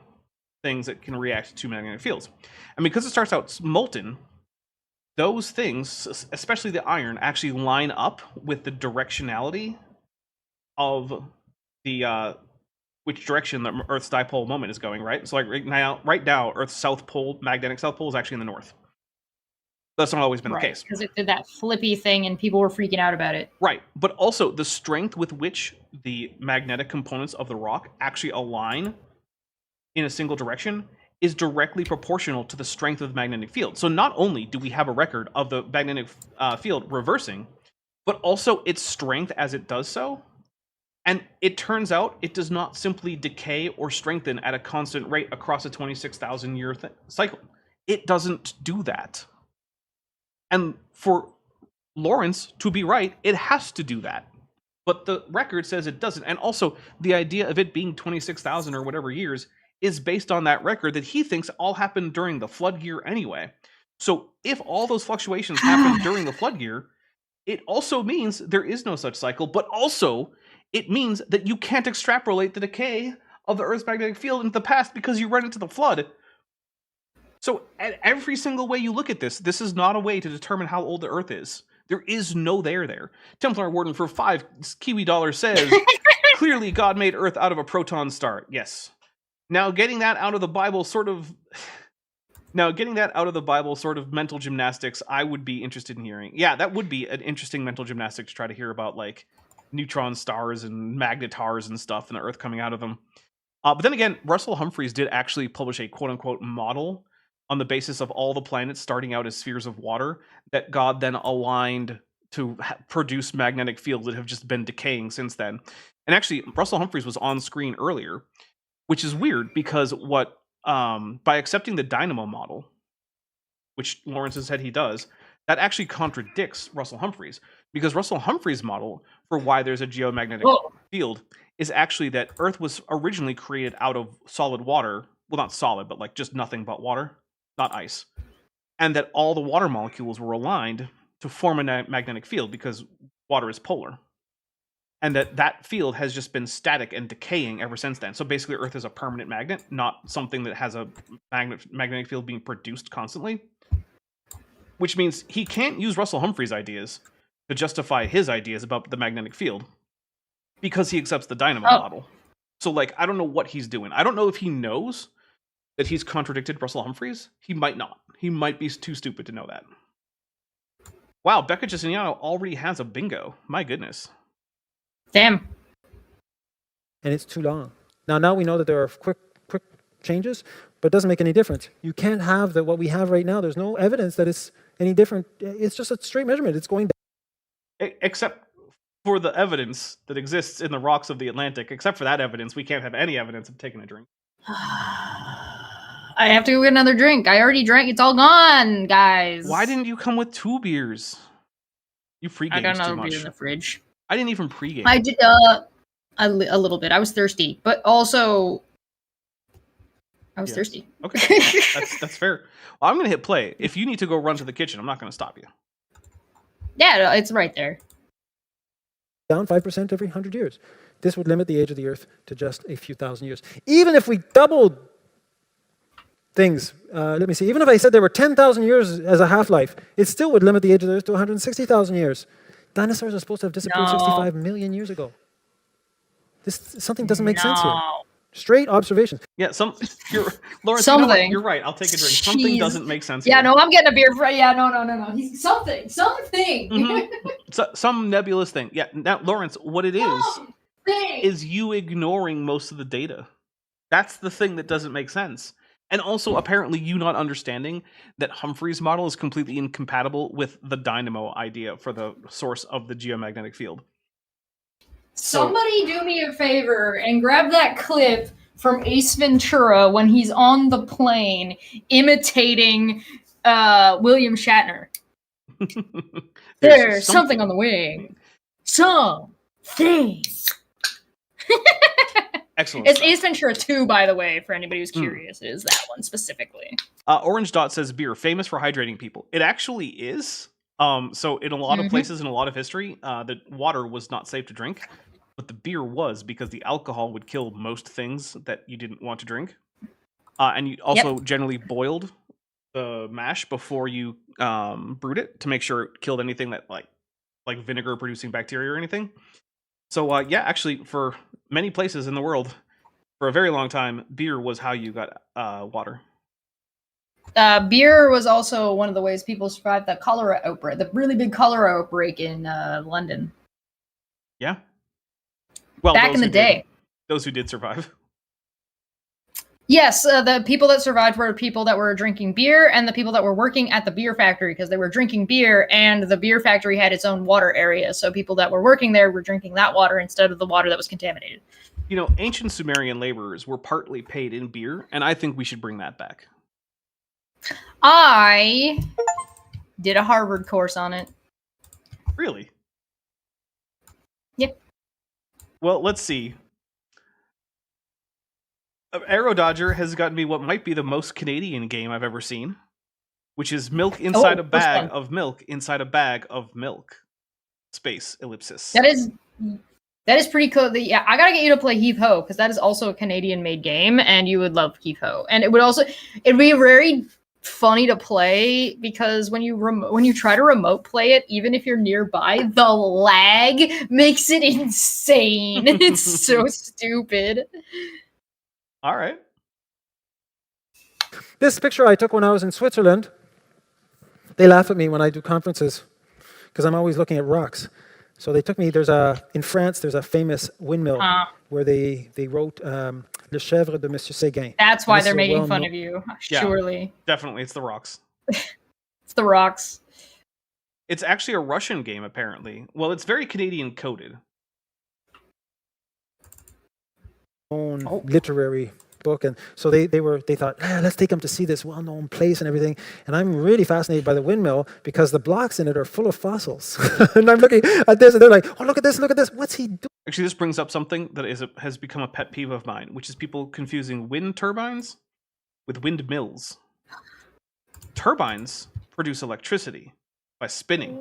things that can react to magnetic fields. And because it starts out molten, those things, especially the iron, actually line up with the directionality of the which direction the Earth's dipole moment is going, right? So, like, right now, Earth's south pole, magnetic south pole, is actually in the north. That's not always been the case. Because it did that flippy thing and people were freaking out about it. Right, but also the strength with which the magnetic components of the rock actually align in a single direction is directly proportional to the strength of the magnetic field. So not only do we have a record of the magnetic field reversing, but also its strength as it does so. And it turns out it does not simply decay or strengthen at a constant rate across a 26,000 year cycle. It doesn't do that. And for Lawrence to be right, it has to do that. But the record says it doesn't. And also, the idea of it being 26,000 or whatever years is based on that record that he thinks all happened during the flood year anyway. So if all those fluctuations happen during the flood year, it also means there is no such cycle, but also it means that you can't extrapolate the decay of the Earth's magnetic field into the past because you run into the flood. So at every single way you look at this, this is not a way to determine how old the Earth is. There is no there. Templar Warden for 5 Kiwi dollars says, clearly God made Earth out of a proton star. Yes. Now getting that out of the Bible sort of mental gymnastics, I would be interested in hearing. Yeah, that would be an interesting mental gymnastic to try to hear about, like, neutron stars and magnetars and stuff, and the Earth coming out of them. But then again, Russell Humphreys did actually publish a quote-unquote model on the basis of all the planets starting out as spheres of water that God then aligned to produce magnetic fields that have just been decaying since then. And actually, Russell Humphreys was on screen earlier, which is weird because by accepting the dynamo model, which Lawrence has said he does, that actually contradicts Russell Humphreys, because Russell Humphreys' model for why there's a geomagnetic field is actually that Earth was originally created out of solid water. Well, not solid, but like just nothing but water, not ice. And that all the water molecules were aligned to form a magnetic field because water is polar. And that field has just been static and decaying ever since then. So basically Earth is a permanent magnet, not something that has a magnetic field being produced constantly. Which means he can't use Russell Humphreys' ideas to justify his ideas about the magnetic field, because he accepts the dynamo model. So, like, I don't know what he's doing. I don't know if he knows that he's contradicted Russell Humphreys. He might not. He might be too stupid to know that. Wow, Becca Justiniano already has a bingo. My goodness. Damn. And it's too long. Now we know that there are quick changes, but it doesn't make any difference. You can't have what we have right now. There's no evidence that it's any different. It's just a straight measurement. It's going down. Except for the evidence that exists in the rocks of the Atlantic. Except for that evidence, we can't have any evidence of taking a drink. I have to go get another drink. I already drank. It's all gone, guys. Why didn't you come with 2 beers? You pre-gamed I got too another much. beer in the fridge. I didn't even pre-game. I did a little bit. I was thirsty, but also I was thirsty. Okay, that's fair. Well, I'm gonna hit play. If you need to go run to the kitchen, I'm not gonna stop you. Yeah, it's right there. Down 5% every 100 years. This would limit the age of the Earth to just a few thousand years. Even if we doubled things, let me see, even if I said there were 10,000 years as a half-life, it still would limit the age of the Earth to 160,000 years. Dinosaurs are supposed to have disappeared 65 million years ago. Something doesn't make sense here. Straight observations. Yeah, Lawrence, something. You're right. I'll take a drink. Something doesn't make sense. Yeah, here. no, I'm getting a beer. Yeah, no. He's something. Mm-hmm. Some nebulous thing. Yeah. Now, Lawrence, what it is you ignoring most of the data. That's the thing that doesn't make sense. And also, apparently, you not understanding that Humphreys' model is completely incompatible with the dynamo idea for the source of the geomagnetic field. Somebody do me a favor and grab that clip from Ace Ventura when he's on the plane imitating William Shatner. There's something on the wing. Something. Excellent. It's Ace Ventura 2, by the way, for anybody who's curious. It is that one specifically. Orange Dot says beer, famous for hydrating people. It actually is. So in a lot of places, in a lot of history, the water was not safe to drink, but the beer was, because the alcohol would kill most things that you didn't want to drink. And you also generally boiled the mash before you brewed it to make sure it killed anything that like vinegar producing bacteria or anything. So yeah, actually, for many places in the world, for a very long time, beer was how you got water. Beer was also one of the ways people survived the cholera outbreak, the really big cholera outbreak in London. Yeah. Well, back in the day. Those who did survive. Yes, the people that survived were people that were drinking beer and the people that were working at the beer factory, because they were drinking beer and the beer factory had its own water area. So people that were working there were drinking that water instead of the water that was contaminated. You know, ancient Sumerian laborers were partly paid in beer, and I think we should bring that back. I did a Harvard course on it. Really? Yep. Well, let's see. Arrow Dodger has gotten me what might be the most Canadian game I've ever seen, which is milk inside a bag of milk inside a bag of milk. Space ellipsis. That is pretty cool. Yeah, I gotta get you to play Heave Ho, because that is also a Canadian-made game, and you would love Heave Ho. And it'd be very funny to play, because when you try to remote play it, even if you're nearby, the lag makes it insane. It's so stupid. All right. This picture I took when I was in Switzerland. They laugh at me when I do conferences because I'm always looking at rocks. So they took me. In France. There's a famous windmill where they wrote Le Chèvre de Monsieur Séguin. That's why And this they're is a making fun well-known- of you. Yeah. Surely. Definitely, it's the rocks. It's the rocks. It's actually a Russian game, apparently. Well, it's very Canadian coded. own literary book, and so they thought, let's take them to see this well-known place and everything. And I'm really fascinated by the windmill because the blocks in it are full of fossils. And I'm looking at this, and they're like, oh, look at this, what's he doing? Actually, this brings up something that has become a pet peeve of mine, which is people confusing wind turbines with windmills. Turbines produce electricity by spinning.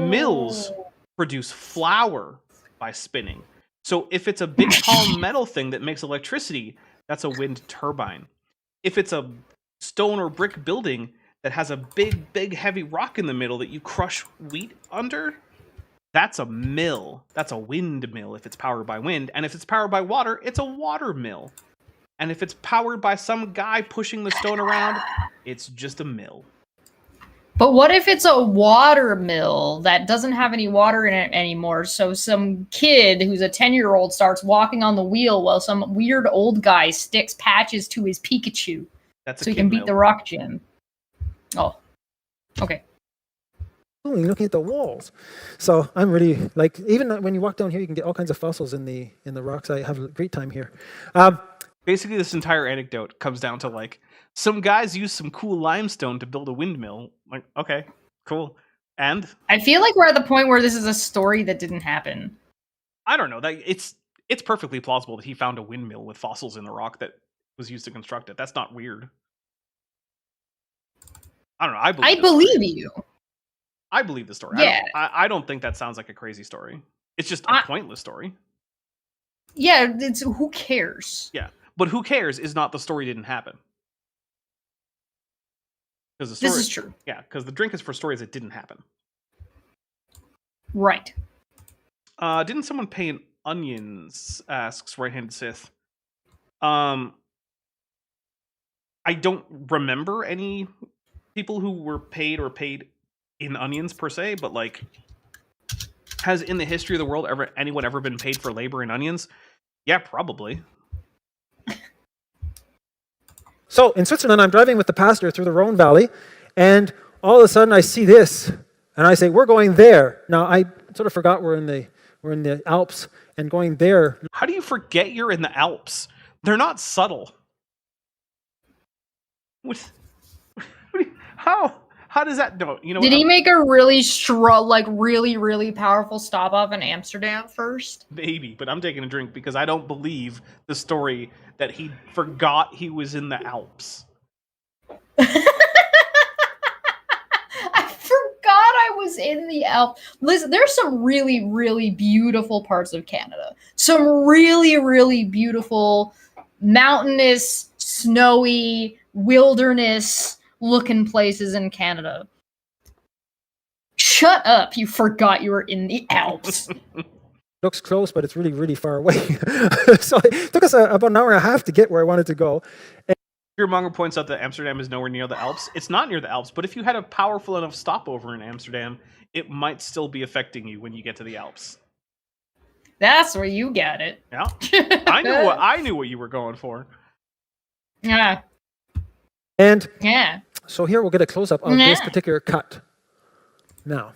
Mills produce flour by spinning. So if it's a big tall metal thing that makes electricity, that's a wind turbine. If it's a stone or brick building that has a big heavy rock in the middle that you crush wheat under, that's a mill. That's a windmill if it's powered by wind. And if it's powered by water, it's a water mill. And if it's powered by some guy pushing the stone around, it's just a mill. But what if it's a water mill that doesn't have any water in it anymore? So some kid who's a 10-year-old starts walking on the wheel while some weird old guy sticks patches to his Pikachu That's so he can beat the rock gym. Oh, okay. Looking at the walls. So I'm really like, even when you walk down here, you can get all kinds of fossils in the rocks. I have a great time here. Basically, this entire anecdote comes down to like, some guys use some cool limestone to build a windmill. Like, okay, cool. And I feel like we're at the point where this is a story that didn't happen. I don't know. That it's perfectly plausible that he found a windmill with fossils in the rock that was used to construct it. That's not weird. I don't know. I believe you. I believe the story. Yeah. I don't think that sounds like a crazy story. It's just a pointless story. Yeah, it's who cares? Yeah, but who cares is not the story didn't happen. Because the story, This is true. Yeah, because the drink is for stories that didn't happen. Right. Didn't someone pay in onions? Asks Right-Handed Sith. I don't remember any people who were paid in onions per se, but like, has in the history of the world anyone ever been paid for labor in onions? Yeah, probably. So in Switzerland, I'm driving with the pastor through the Rhone Valley, and all of a sudden I see this, and I say, "We're going there." Now I sort of forgot we're in the Alps, and going there. How do you forget you're in the Alps? They're not subtle. What? How does that go? You know, Did he make a really really powerful stop off in Amsterdam first? Maybe, but I'm taking a drink because I don't believe the story that he forgot he was in the Alps. I forgot I was in the Alps. Listen, there's some really beautiful parts of Canada. Some really beautiful mountainous, snowy, wilderness looking places in Canada. Shut up, you forgot you were in the Alps. Looks close, but it's really far away. So it took us about an hour and a half to get where I wanted to go. Fearmonger points out that Amsterdam is nowhere near the Alps. It's not near the Alps, but if you had a powerful enough stopover in Amsterdam, it might still be affecting you when you get to the Alps. That's where you get it. Yeah, I knew what you were going for. Yeah. And Yeah. so here we'll get a close-up of this particular cut. Now,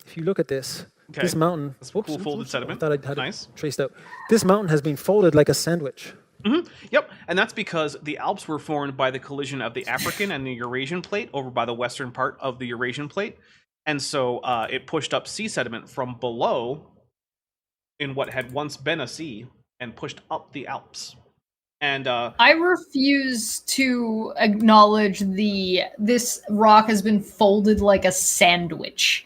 if you look at this, Okay. this mountain. That's cool folded sediment. I thought I had Nice. it traced out. This mountain has been folded like a sandwich. Mm-hmm. Yep, and that's because the Alps were formed by the collision of the African and the Eurasian plate over by the western part of the Eurasian plate, and so it pushed up sea sediment from below in what had once been a sea and pushed up the Alps. And I refuse to acknowledge this rock has been folded like a sandwich.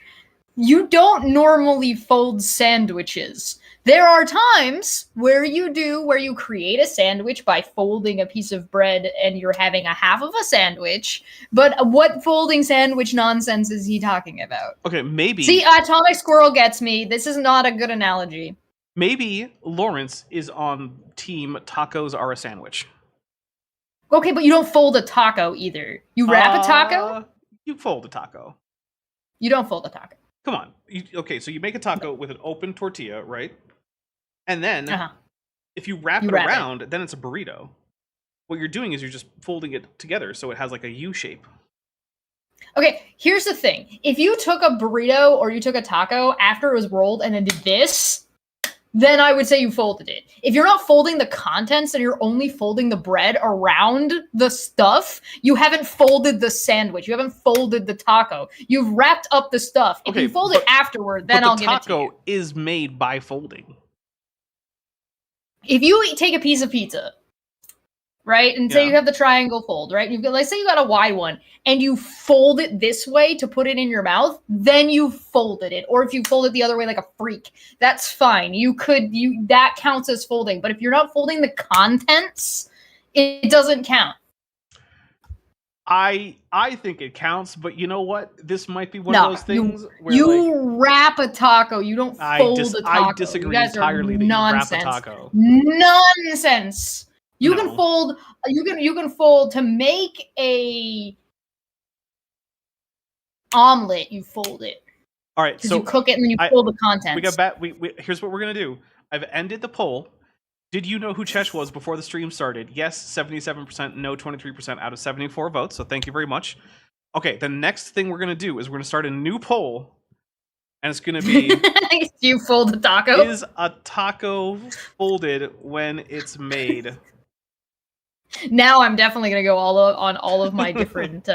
You don't normally fold sandwiches. There are times where you create a sandwich by folding a piece of bread and you're having a half of a sandwich. But what folding sandwich nonsense is he talking about? okay, maybe See, Atomic Squirrel gets me. This is not a good analogy. maybe Lawrence is on team tacos are a sandwich. Okay, but you don't fold a taco either. You wrap a taco? You fold a taco. You don't fold a taco. Come on. Okay, so you make a taco with an open tortilla, right? And then if you wrap it wrap it. around, then it's a burrito. What you're doing is you're just folding it together so it has like a U shape. Okay, here's the thing. If you took a burrito or you took a taco after it was rolled and then did this, then I would say you folded it. If you're not folding the contents and you're only folding the bread around the stuff, you haven't folded the sandwich. You haven't folded the taco. You've wrapped up the stuff. If you fold it afterward, then I'll give it to you. The taco is made by folding. If you take a piece of pizza, right, and say you have the triangle fold, right? You've got, let's say you got a wide one, and you fold it this way to put it in your mouth, then you folded it. Or if you fold it the other way like a freak, that's fine. That counts as folding. But if you're not folding the contents, it doesn't count. I think it counts, but you know what? This might be one of those things where you wrap a taco. You don't fold a taco. I disagree entirely that you wrap a taco. Nonsense. You can fold. You can fold to make a omelet. You fold it. All right, so you cook it and then you fold the contents. We got back. Here's what we're gonna do. I've ended the poll. Did you know who Chesh was before the stream started? Yes, 77%. No, 23% out of 74 votes. So thank you very much. Okay, the next thing we're gonna do is we're gonna start a new poll, and it's gonna be: do you fold a taco? Is a taco folded when it's made? Now I'm definitely gonna go on all of my different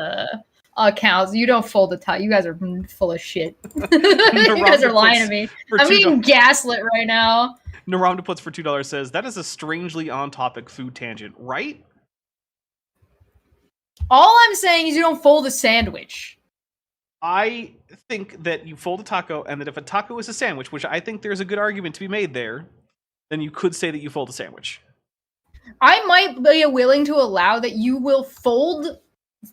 accounts. You don't fold the taco. You guys are full of shit. You guys are lying to me. I'm being gaslit right now. Naramda puts for $2 says that is a strangely on-topic food tangent, right? All I'm saying is you don't fold a sandwich. I think that you fold a taco, and that if a taco is a sandwich, which I think there's a good argument to be made there, then you could say that you fold a sandwich. I might be willing to allow that you will fold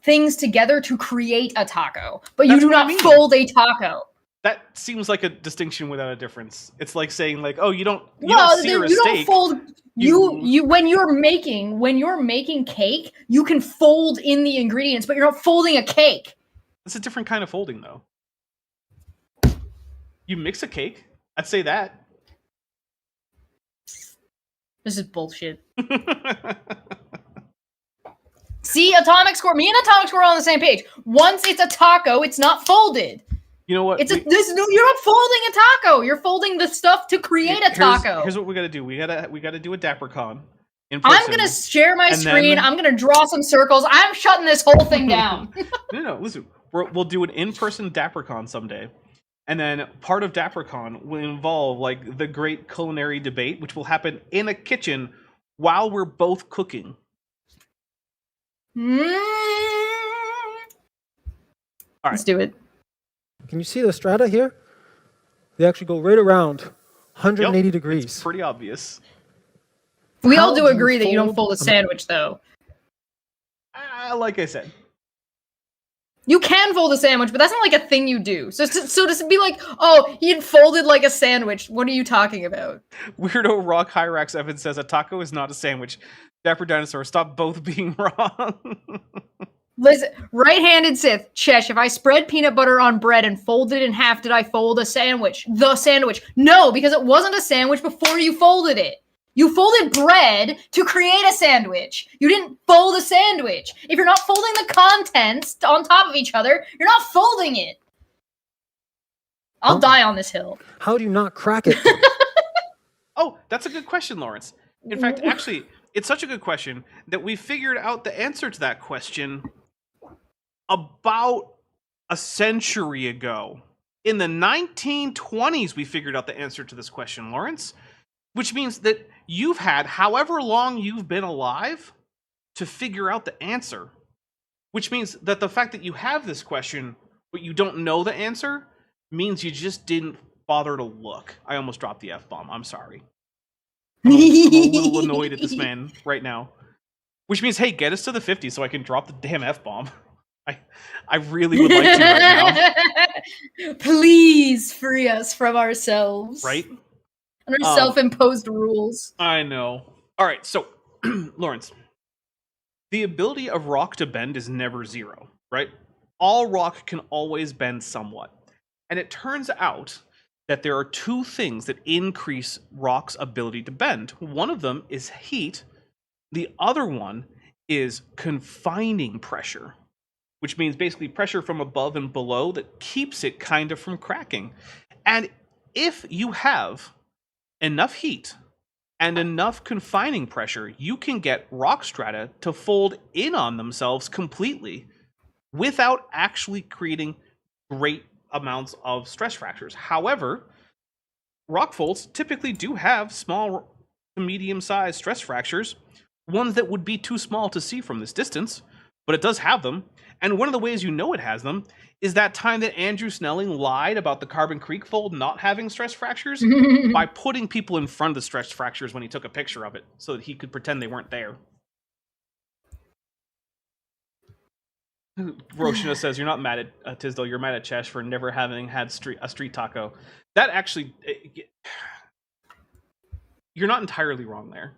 things together to create a taco, but you do not fold a taco. That seems like a distinction without a difference. It's like saying, like, oh, you don't sear a steak. Don't fold. You when you're making cake, you can fold in the ingredients, but you're not folding a cake. It's a different kind of folding, though. You mix a cake. I'd say that. This is bullshit. See, Atomic Score. Me and Atomic Score are on the same page. Once it's a taco, it's not folded. You know what? You're not folding a taco. You're folding the stuff to create a taco. Here's what we gotta do. We gotta do a DapperCon in person. I'm gonna share my screen. I'm gonna draw some circles. I'm shutting this whole thing down. No. Listen, we'll do an in-person DapperCon someday, and then part of DapperCon will involve like the great culinary debate, which will happen in a kitchen while we're both cooking. All right. Let's do it. Can you see the strata here? They actually go right around 180 degrees. It's pretty obvious. We all do agree that you don't fold a sandwich, though. Like I said. You can fold a sandwich, but that's not like a thing you do. So to be like, oh, he folded like a sandwich. What are you talking about? Weirdo Rock Hyrax Evans says a taco is not a sandwich. Dapper Dinosaur, stop both being wrong. Listen, right-handed Sith, Chesh, if I spread peanut butter on bread and fold it in half, did I fold a sandwich? The sandwich. No, because it wasn't a sandwich before you folded it. You folded bread to create a sandwich. You didn't fold a sandwich. If you're not folding the contents on top of each other, you're not folding it. I'll die on this hill. How do you not crack it? Oh, that's a good question, Lawrence. In fact, actually, it's such a good question that we figured out the answer to that question about a century ago. In the 1920s, we figured out the answer to this question, Lawrence. Which means that you've had however long you've been alive to figure out the answer. Which means that the fact that you have this question, but you don't know the answer, means you just didn't bother to look. I almost dropped the F-bomb. I'm sorry. I'm a little annoyed at this man right now. Which means, hey, get us to the 50 so I can drop the damn F-bomb. I really would like to right now. Please free us from ourselves. Right? Under self-imposed rules. I know. All right, so, Lawrence, the ability of rock to bend is never zero, right? All rock can always bend somewhat. And it turns out that there are two things that increase rock's ability to bend. One of them is heat. The other one is confining pressure, which means basically pressure from above and below that keeps it kind of from cracking. And if you have enough heat and enough confining pressure, you can get rock strata to fold in on themselves completely without actually creating great amounts of stress fractures. However, rock folds typically do have small to medium-sized stress fractures, ones that would be too small to see from this distance, but it does have them. And one of the ways you know it has them is that time that Andrew Snelling lied about the Carbon Creek fold not having stress fractures by putting people in front of the stress fractures when he took a picture of it so that he could pretend they weren't there. Roshina says, you're not mad at Tisdall, you're mad at Chesh for never having had a street taco. That actually... you're not entirely wrong there.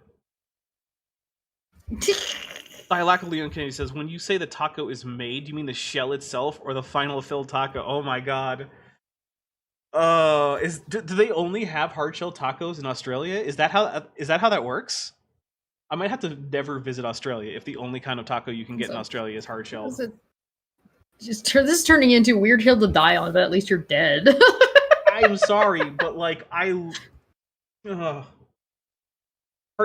Dialac Leon Kennedy says, when you say the taco is made, do you mean the shell itself or the final filled taco? Oh my god. Do they only have hard shell tacos in Australia? Is that how that works? I might have to never visit Australia if the only kind of taco you can get in Australia is hard shelled. This is turning into Weird Hill to die on, but at least you're dead. I'm sorry, but like hard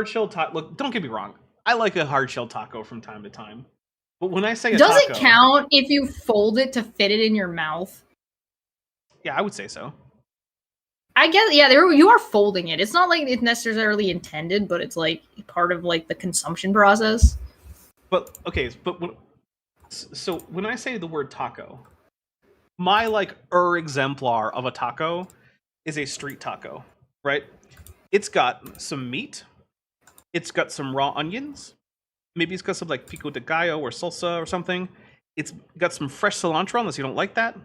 shell taco. Look, don't get me wrong. I like a hard shell taco from time to time, but when I say does it count if you fold it to fit it in your mouth? Yeah, I would say so. I guess, yeah, you are folding it. It's not like it's necessarily intended, but it's like part of like the consumption process. But okay, when I say the word taco, my like exemplar of a taco is a street taco, right? It's got some meat, it's got some raw onions, maybe it's got some like pico de gallo or salsa or something. It's got some fresh cilantro unless you don't like that.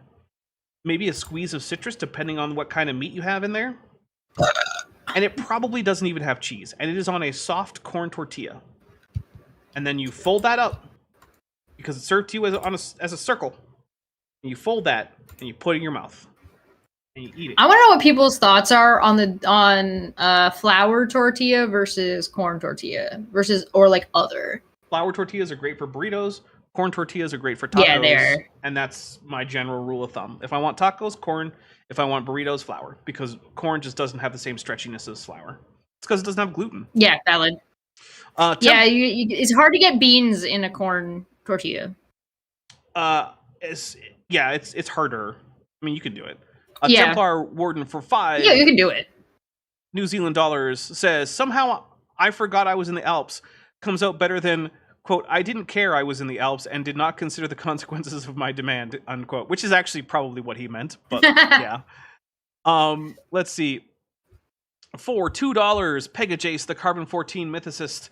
Maybe a squeeze of citrus depending on what kind of meat you have in there. And it probably doesn't even have cheese. And it is on a soft corn tortilla. And then you fold that up because it's served to you as a circle. And you fold that and you put it in your mouth. And you eat it. I want to know what people's thoughts are on flour tortilla versus corn tortilla or like other. Flour tortillas are great for burritos. Corn tortillas are great for tacos. Yeah, they're. And that's my general rule of thumb. If I want tacos, corn. If I want burritos, flour. Because corn just doesn't have the same stretchiness as flour. It's because it doesn't have gluten. Yeah, valid. It's hard to get beans in a corn tortilla. It's harder. I mean, you can do it. Yeah. Templar Warden for 5. Yeah, you can do it. New Zealand dollars says, somehow I forgot I was in the Alps. Comes out better than, quote, I didn't care I was in the Alps and did not consider the consequences of my demand, unquote. Which is actually probably what he meant, but yeah. Let's see. For $2, Pegajace, the Carbon 14 mythicist,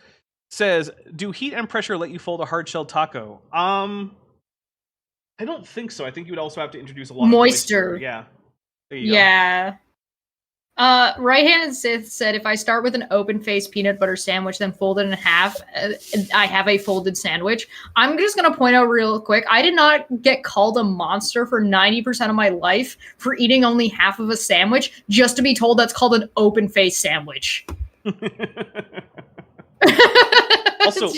says, do heat and pressure let you fold a hard-shelled taco? I don't think so. I think you would also have to introduce a lot of moisture. Yeah. There you go. Right-handed Sith said, if I start with an open-faced peanut butter sandwich, then fold it in half, I have a folded sandwich. I'm just going to point out real quick, I did not get called a monster for 90% of my life for eating only half of a sandwich, just to be told that's called an open-faced sandwich. Also,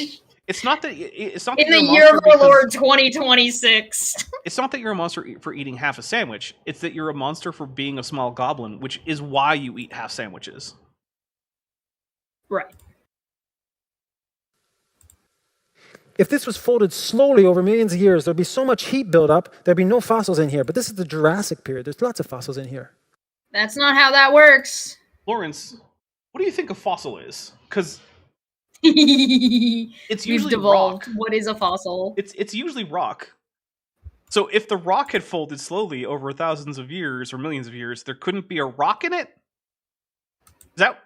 it's not that in the year of our Lord 2026. It's not that you're a monster for eating half a sandwich. It's that you're a monster for being a small goblin, which is why you eat half sandwiches. Right. If this was folded slowly over millions of years, there'd be so much heat buildup, there'd be no fossils in here. But this is the Jurassic period. There's lots of fossils in here. That's not how that works. Lawrence, what do you think a fossil is? Because it's usually devolved. rock. What is a fossil? It's usually rock. So if the rock had folded slowly over thousands of years or millions of years, there couldn't be a rock in it? Is that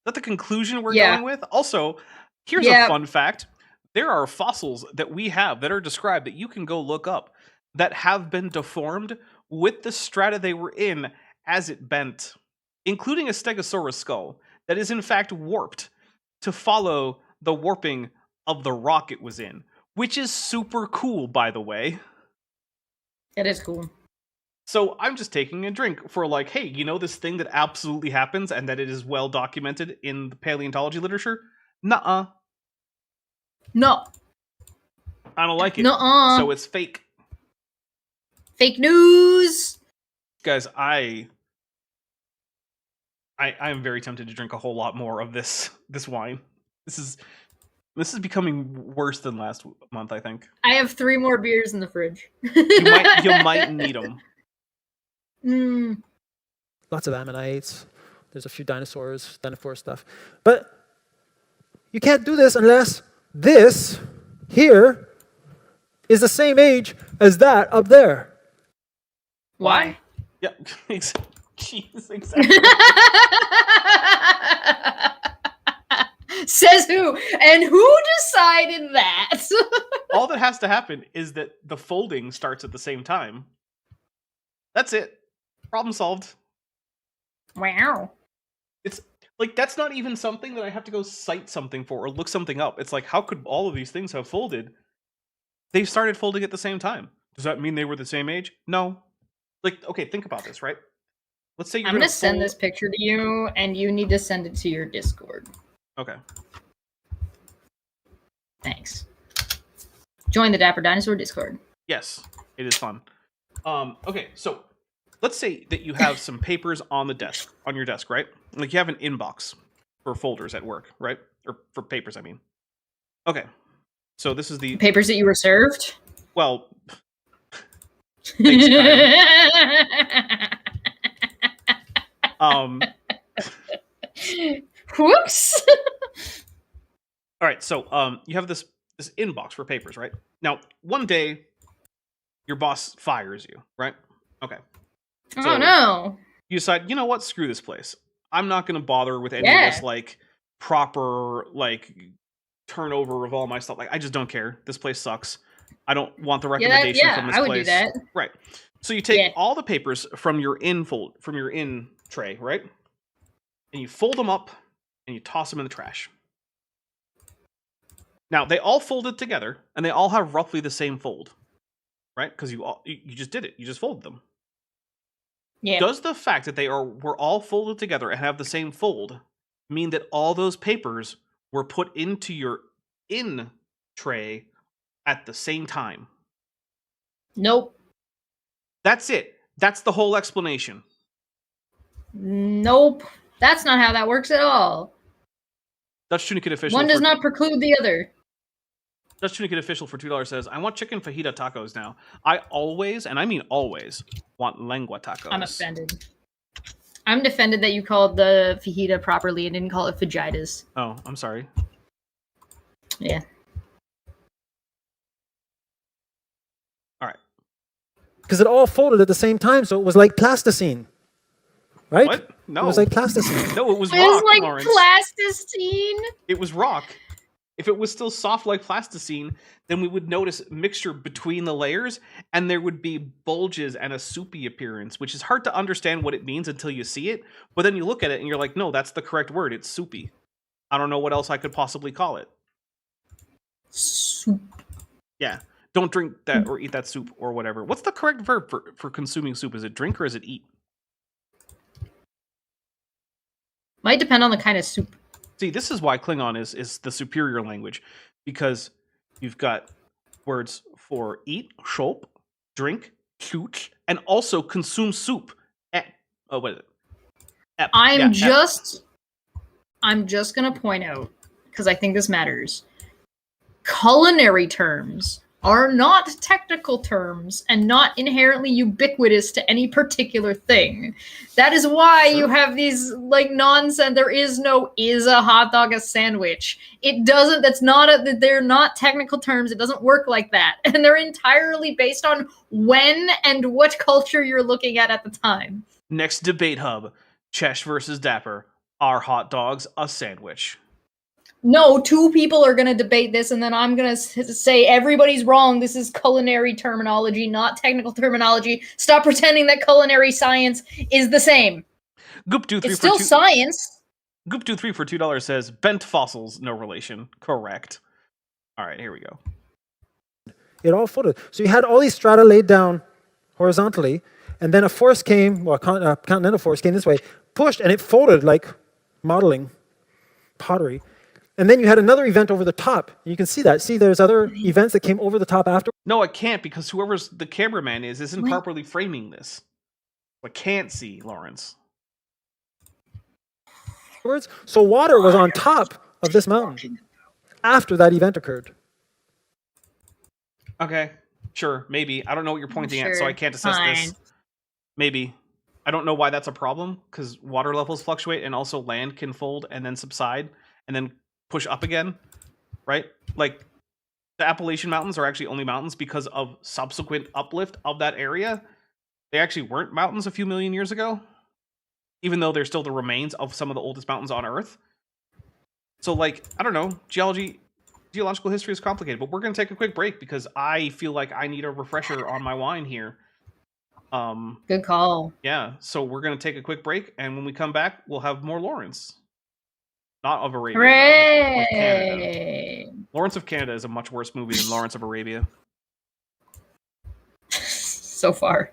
the conclusion we're going with? Also, here's a fun fact. There are fossils that we have that are described that you can go look up that have been deformed with the strata they were in as it bent, including a Stegosaurus skull that is in fact warped to follow the warping of the rock it was in, which is super cool, by the way. It is cool. So I'm just taking a drink for like, hey, you know this thing that absolutely happens and that it is well documented in the paleontology literature? Nuh-uh. No. I don't like it. Nuh-uh. So it's fake. Fake news. Guys, I'm very tempted to drink a whole lot more of this wine. This is becoming worse than last month, I think. I have 3 more beers in the fridge. You might need them. Lots of ammonites. There's a few dinosaur stuff. But you can't do this unless this here is the same age as that up there. Why? Yeah, jeez, exactly. Says who? And who decided that? All that has to happen is that the folding starts at the same time. That's it. Problem solved. Wow. It's like, that's not even something that I have to go cite something for or look something up. It's like, how could all of these things have folded? They started folding at the same time. Does that mean they were the same age? No. Like, okay, think about this, right? Let's say I'm going to send this picture to you, and you need to send it to your Discord. Okay. Thanks. Join the Dapper Dinosaur Discord. Yes, it is fun. Okay, so let's say that you have some papers on your desk, right? Like you have an inbox for folders at work, right? Or for papers, I mean. Okay, so this is the papers that you were served? Well, thanks, Kyle. Whoops. All right, so you have this inbox for papers, right? Now, one day, your boss fires you, right? Okay. So oh no. You decide, you know what? Screw this place. I'm not going to bother with any of this like proper like turnover of all my stuff. Like, I just don't care. This place sucks. I don't want the recommendation from this I would place. do that. Right. So you take all the papers from your in tray, right? And you fold them up and you toss them in the trash. Now, they all folded together and they all have roughly the same fold. Right? Because you just did it. You just folded them. Yeah. Does the fact that were all folded together and have the same fold mean that all those papers were put into your in tray at the same time? Nope. That's it. That's the whole explanation. Nope. That's not how that works at all. Dutch Tunicate Official. One does not preclude the other. Dutch Tunicate Official for $2 says, I want chicken fajita tacos now. I always, and I mean always, want lengua tacos. I'm offended. I'm defended that you called the fajita properly and didn't call it fajitas. Oh, I'm sorry. Yeah. All right. Because it all folded at the same time, so it was like plasticine. Right? What? No. It was like plasticine. No, it was rock, It was like Lawrence. plasticine. It was rock. If it was still soft like plasticine, then we would notice mixture between the layers, and there would be bulges and a soupy appearance, which is hard to understand what it means until you see it. But then you look at it and you're like, no, that's the correct word. It's soupy. I don't know what else I could possibly call it. Soup. Yeah. Don't drink that or eat that soup or whatever. What's the correct verb for consuming soup? Is it drink or is it eat? Might depend on the kind of soup. See, this is why Klingon is the superior language, because you've got words for eat, shop, drink, shoot, and also consume soup. What is it? I'm just gonna point out, because I think this matters. Culinary terms are not technical terms and not inherently ubiquitous to any particular thing. That is why you have these like nonsense. There is a hot dog a sandwich? It doesn't. They're not technical terms. It doesn't work like that, and they're entirely based on when and what culture you're looking at the time. Next debate hub: Chesh versus Dapper. Are hot dogs a sandwich? No, 2 people are going to debate this, and then I'm going to say everybody's wrong. This is culinary terminology, not technical terminology. Stop pretending that culinary science is the same. It's still science. Goop23 for $2 says, bent fossils, no relation. Correct. All right, here we go. It all folded. So you had all these strata laid down horizontally, and then a force came, well, a continental force came this way, pushed, and it folded like modeling pottery. And then you had another event over the top. You can see that. See, there's other events that came over the top after. No, I can't because whoever's the cameraman isn't properly framing this. I can't see, Lawrence. So water was on top of this mountain after that event occurred. Okay, sure, maybe. I don't know what you're pointing at, so I can't assess this. Maybe. I don't know why that's a problem, because water levels fluctuate and also land can fold and then subside and then push up again, right? Like, the Appalachian Mountains are actually only mountains because of subsequent uplift of that area. They actually weren't mountains a few million years ago, even though they're still the remains of some of the oldest mountains on Earth. So, like, I don't know, geological history is complicated, but we're going to take a quick break because I feel like I need a refresher on my wine here. Good call. Yeah, so we're going to take a quick break, and when we come back, we'll have more Lawrence. Not of Arabia. Hooray! Of Canada. Lawrence of Canada is a much worse movie than Lawrence of Arabia. So far.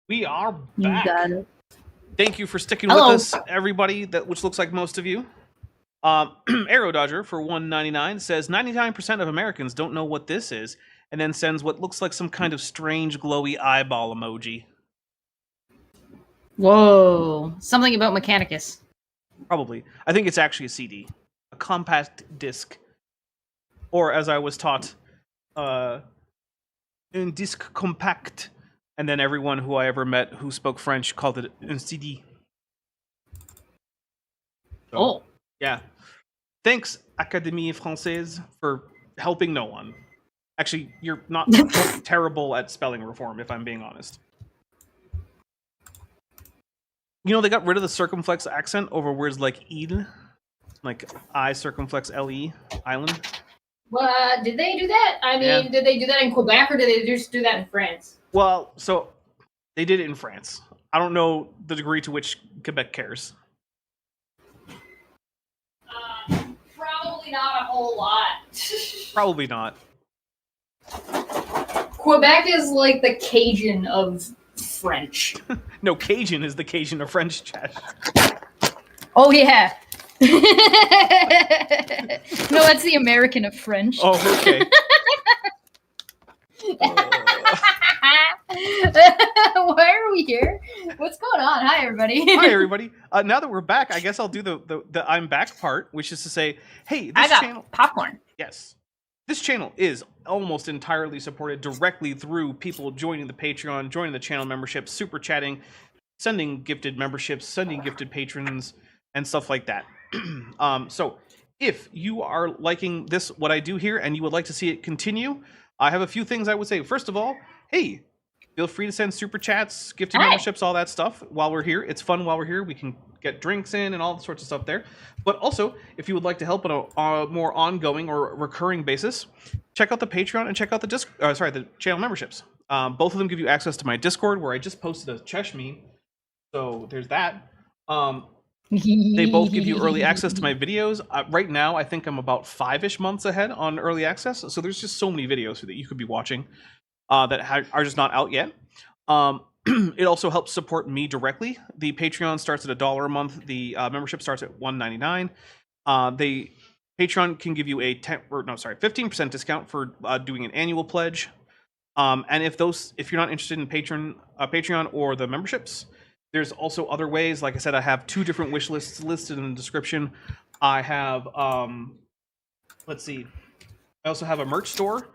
We are You back. got it. Thank you for sticking Hello. with us, everybody, which looks like most of you. Arrow Dodger for $1.99 says 99% of Americans don't know what this is, and then sends what looks like some kind of strange glowy eyeball emoji. Whoa. Something about Mechanicus. Probably. I think it's actually a CD. A compact disc. Or, as I was taught, un disque compact. And then everyone who I ever met who spoke French called it un CD. So, Oh. yeah. Thanks, Académie Française, for helping no one. Actually, you're not terrible at spelling reform, if I'm being honest. You know, they got rid of the circumflex accent over words like Eden, like I circumflex LE, island. What? Did they do that? I mean, Did they do that in Quebec or did they just do that in France? Well, so they did it in France. I don't know the degree to which Quebec cares. Probably not a whole lot. Probably not. Quebec is like the Cajun of French. No, Cajun is the Cajun of French, chat. Oh, yeah. No, that's the American of French. Oh, okay. Why are we here? What's going on? Hi, everybody. Hi, everybody. Now that we're back, I guess I'll do the I'm back part, which is to say, hey, this I got channel... popcorn. Yes. This channel is almost entirely supported directly through people joining the Patreon, joining the channel membership, super chatting, sending gifted memberships, sending gifted patrons, and stuff like that. So if you are liking this, what I do here, and you would like to see it continue, I have a few things I would say. First of all, hey, feel free to send super chats, gifted memberships, all that stuff while we're here. It's fun while we're here. We can get drinks in and all sorts of stuff there. But also, if you would like to help on a more ongoing or recurring basis, check out the Patreon and check out the channel memberships. Both of them give you access to my Discord, where I just posted a Chesh meme. So there's that. They both give you early access to my videos. Right now, I think I'm about 5-ish months ahead on early access. So there's just so many videos that you could be watching that are just not out yet. It also helps support me directly. The Patreon starts at $1 a month. The membership starts at $1.99. The Patreon can give you a 15% discount for doing an annual pledge. And if you're not interested in Patreon or the memberships, there's also other ways. Like I said, I have 2 different wish lists listed in the description. I have, let's see, I also have a merch store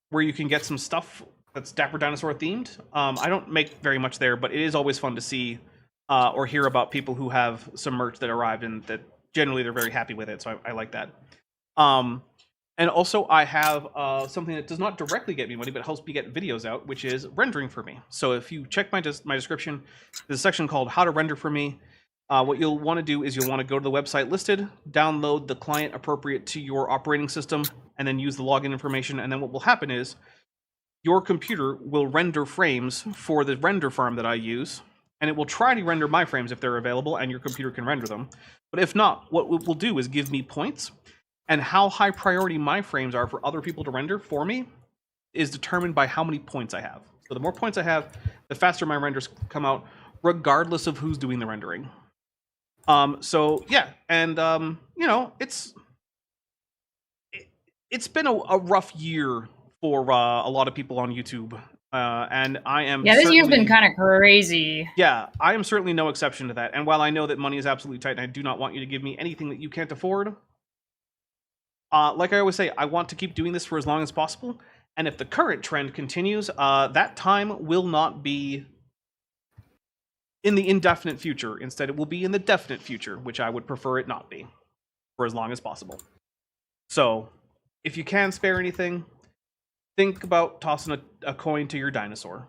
where you can get some stuff that's Dapper Dinosaur themed. I don't make very much there, but it is always fun to see or hear about people who have some merch that arrived and that generally they're very happy with it. So I like that. And also I have something that does not directly get me money, but helps me get videos out, which is rendering for me. So if you check my description, there's a section called How to Render for Me. What you'll want to do is you'll want to go to the website listed, download the client appropriate to your operating system, and then use the login information. And then what will happen is your computer will render frames for the render farm that I use, and it will try to render my frames if they're available and your computer can render them. But if not, what it will do is give me points, and how high priority my frames are for other people to render for me is determined by how many points I have. So the more points I have, the faster my renders come out, regardless of who's doing the rendering. So yeah, and you know, it's been a rough year for a lot of people on YouTube, and I am. Yeah, this year's been kind of crazy. Yeah, I am certainly no exception to that. And while I know that money is absolutely tight, and I do not want you to give me anything that you can't afford, like I always say, I want to keep doing this for as long as possible. And if the current trend continues, that time will not be in the indefinite future. Instead, it will be in the definite future, which I would prefer it not be for as long as possible. So, if you can spare anything, think about tossing a coin to your dinosaur.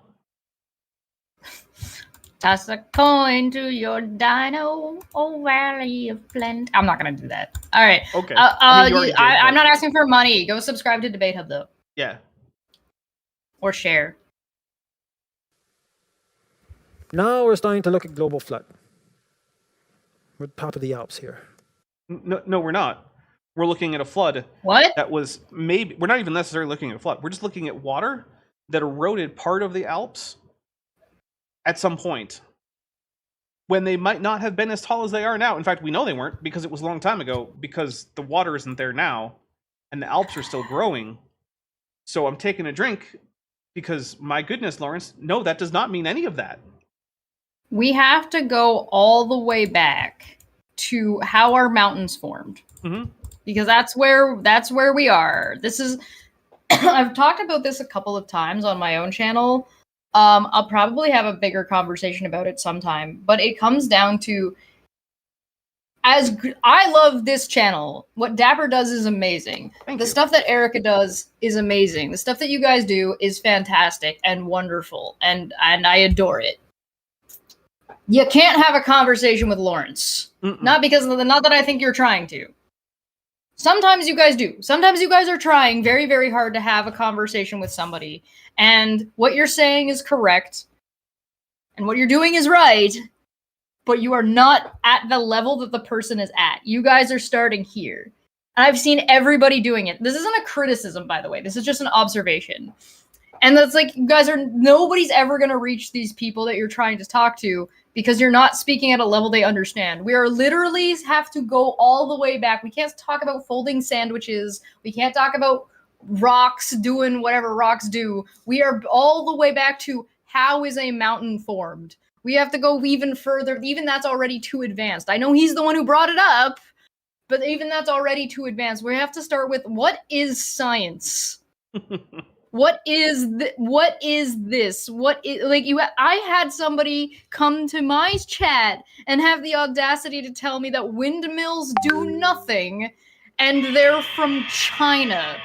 Toss a coin to your dino, oh valley of plenty. I'm not gonna do that. All right. Okay. I'm not asking for money. Go subscribe to Debate Hub though. Yeah. Or share. Now we're starting to look at global flood. We're top of the Alps here. No, we're not. We're looking at a flood. What? That was maybe... We're not even necessarily looking at a flood. We're just looking at water that eroded part of the Alps at some point when they might not have been as tall as they are now. In fact, we know they weren't because it was a long time ago, because the water isn't there now and the Alps are still growing. So I'm taking a drink because, my goodness, Lawrence, no, that does not mean any of that. We have to go all the way back to how our mountains formed. Mm-hmm. Because that's where we are. This is I've talked about this a couple of times on my own channel. I'll probably have a bigger conversation about it sometime, but it comes down to I love this channel. What Dapper does is amazing. Thank the you. stuff that Erica does is amazing. The stuff that you guys do is fantastic and wonderful, and I adore it. You can't have a conversation with Lawrence. Not that I think you're trying to. Sometimes you guys do. Sometimes you guys are trying very, very hard to have a conversation with somebody, and what you're saying is correct, and what you're doing is right, but you are not at the level that the person is at. You guys are starting here. And I've seen everybody doing it. This isn't a criticism, by the way. This is just an observation. And that's like, you guys nobody's ever going to reach these people that you're trying to talk to because you're not speaking at a level they understand. We are literally have to go all the way back. We can't talk about folding sandwiches. We can't talk about rocks doing whatever rocks do. We are all the way back to how is a mountain formed? We have to go even further. Even that's already too advanced. I know he's the one who brought it up, but even that's already too advanced. We have to start with, what is science? What is this? I had somebody come to my chat and have the audacity to tell me that windmills do nothing and they're from China.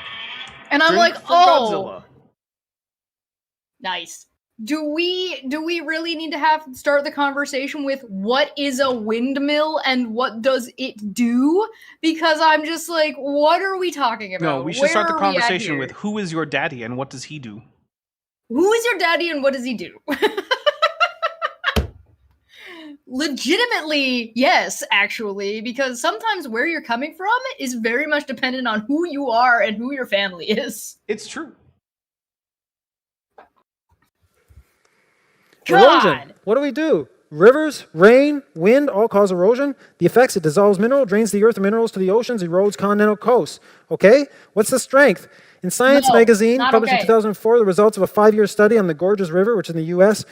And I'm Drink like, for oh, Godzilla. nice. Do we really need to start the conversation with what is a windmill and what does it do? Because I'm just like, what are we talking about? No, we should start the conversation with who is your daddy and what does he do? Who is your daddy and what does he do? Legitimately, yes, actually, because sometimes where you're coming from is very much dependent on who you are and who your family is. It's true. Erosion. What do we do? Rivers, rain, wind all cause erosion. The effects, it dissolves mineral, drains the earth and minerals to the oceans, erodes continental coasts. Okay? What's the strength? In Science magazine, published in 2004, the results of a 5-year study on the Gorges River, which is in the U.S.,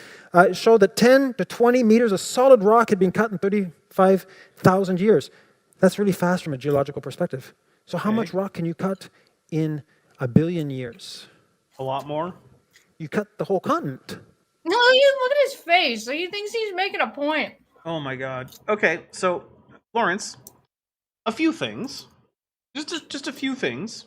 showed that 10 to 20 meters of solid rock had been cut in 35,000 years. That's really fast from a geological perspective. So how much rock can you cut in 1 billion years? A lot more. You cut the whole continent. No, you look at his face. He thinks he's making a point. Oh my god. Okay, so Lawrence, a few things. Just a few things.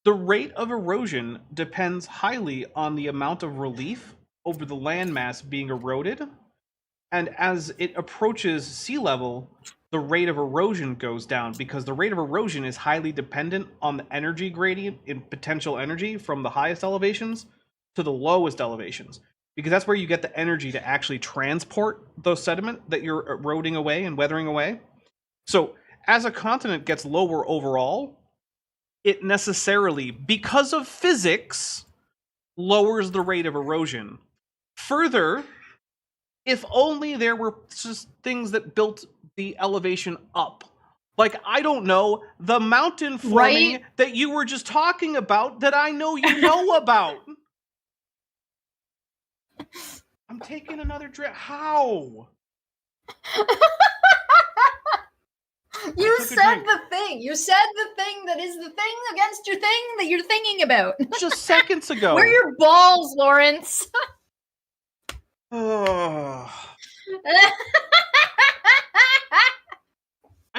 The rate of erosion depends highly on the amount of relief over the landmass being eroded, and as it approaches sea level, the rate of erosion goes down because the rate of erosion is highly dependent on the energy gradient in potential energy from the highest elevations to the lowest elevations. Because that's where you get the energy to actually transport those sediment that you're eroding away and weathering away. So as a continent gets lower overall, it necessarily, because of physics, lowers the rate of erosion. Further, if only there were just things that built the elevation up. Like, I don't know, the mountain forming that you were just talking about that I know you know about. I'm taking another drink. How? You said the thing. You said the thing that is the thing against your thing that you're thinking about. Just seconds ago. Where are your balls, Lawrence? I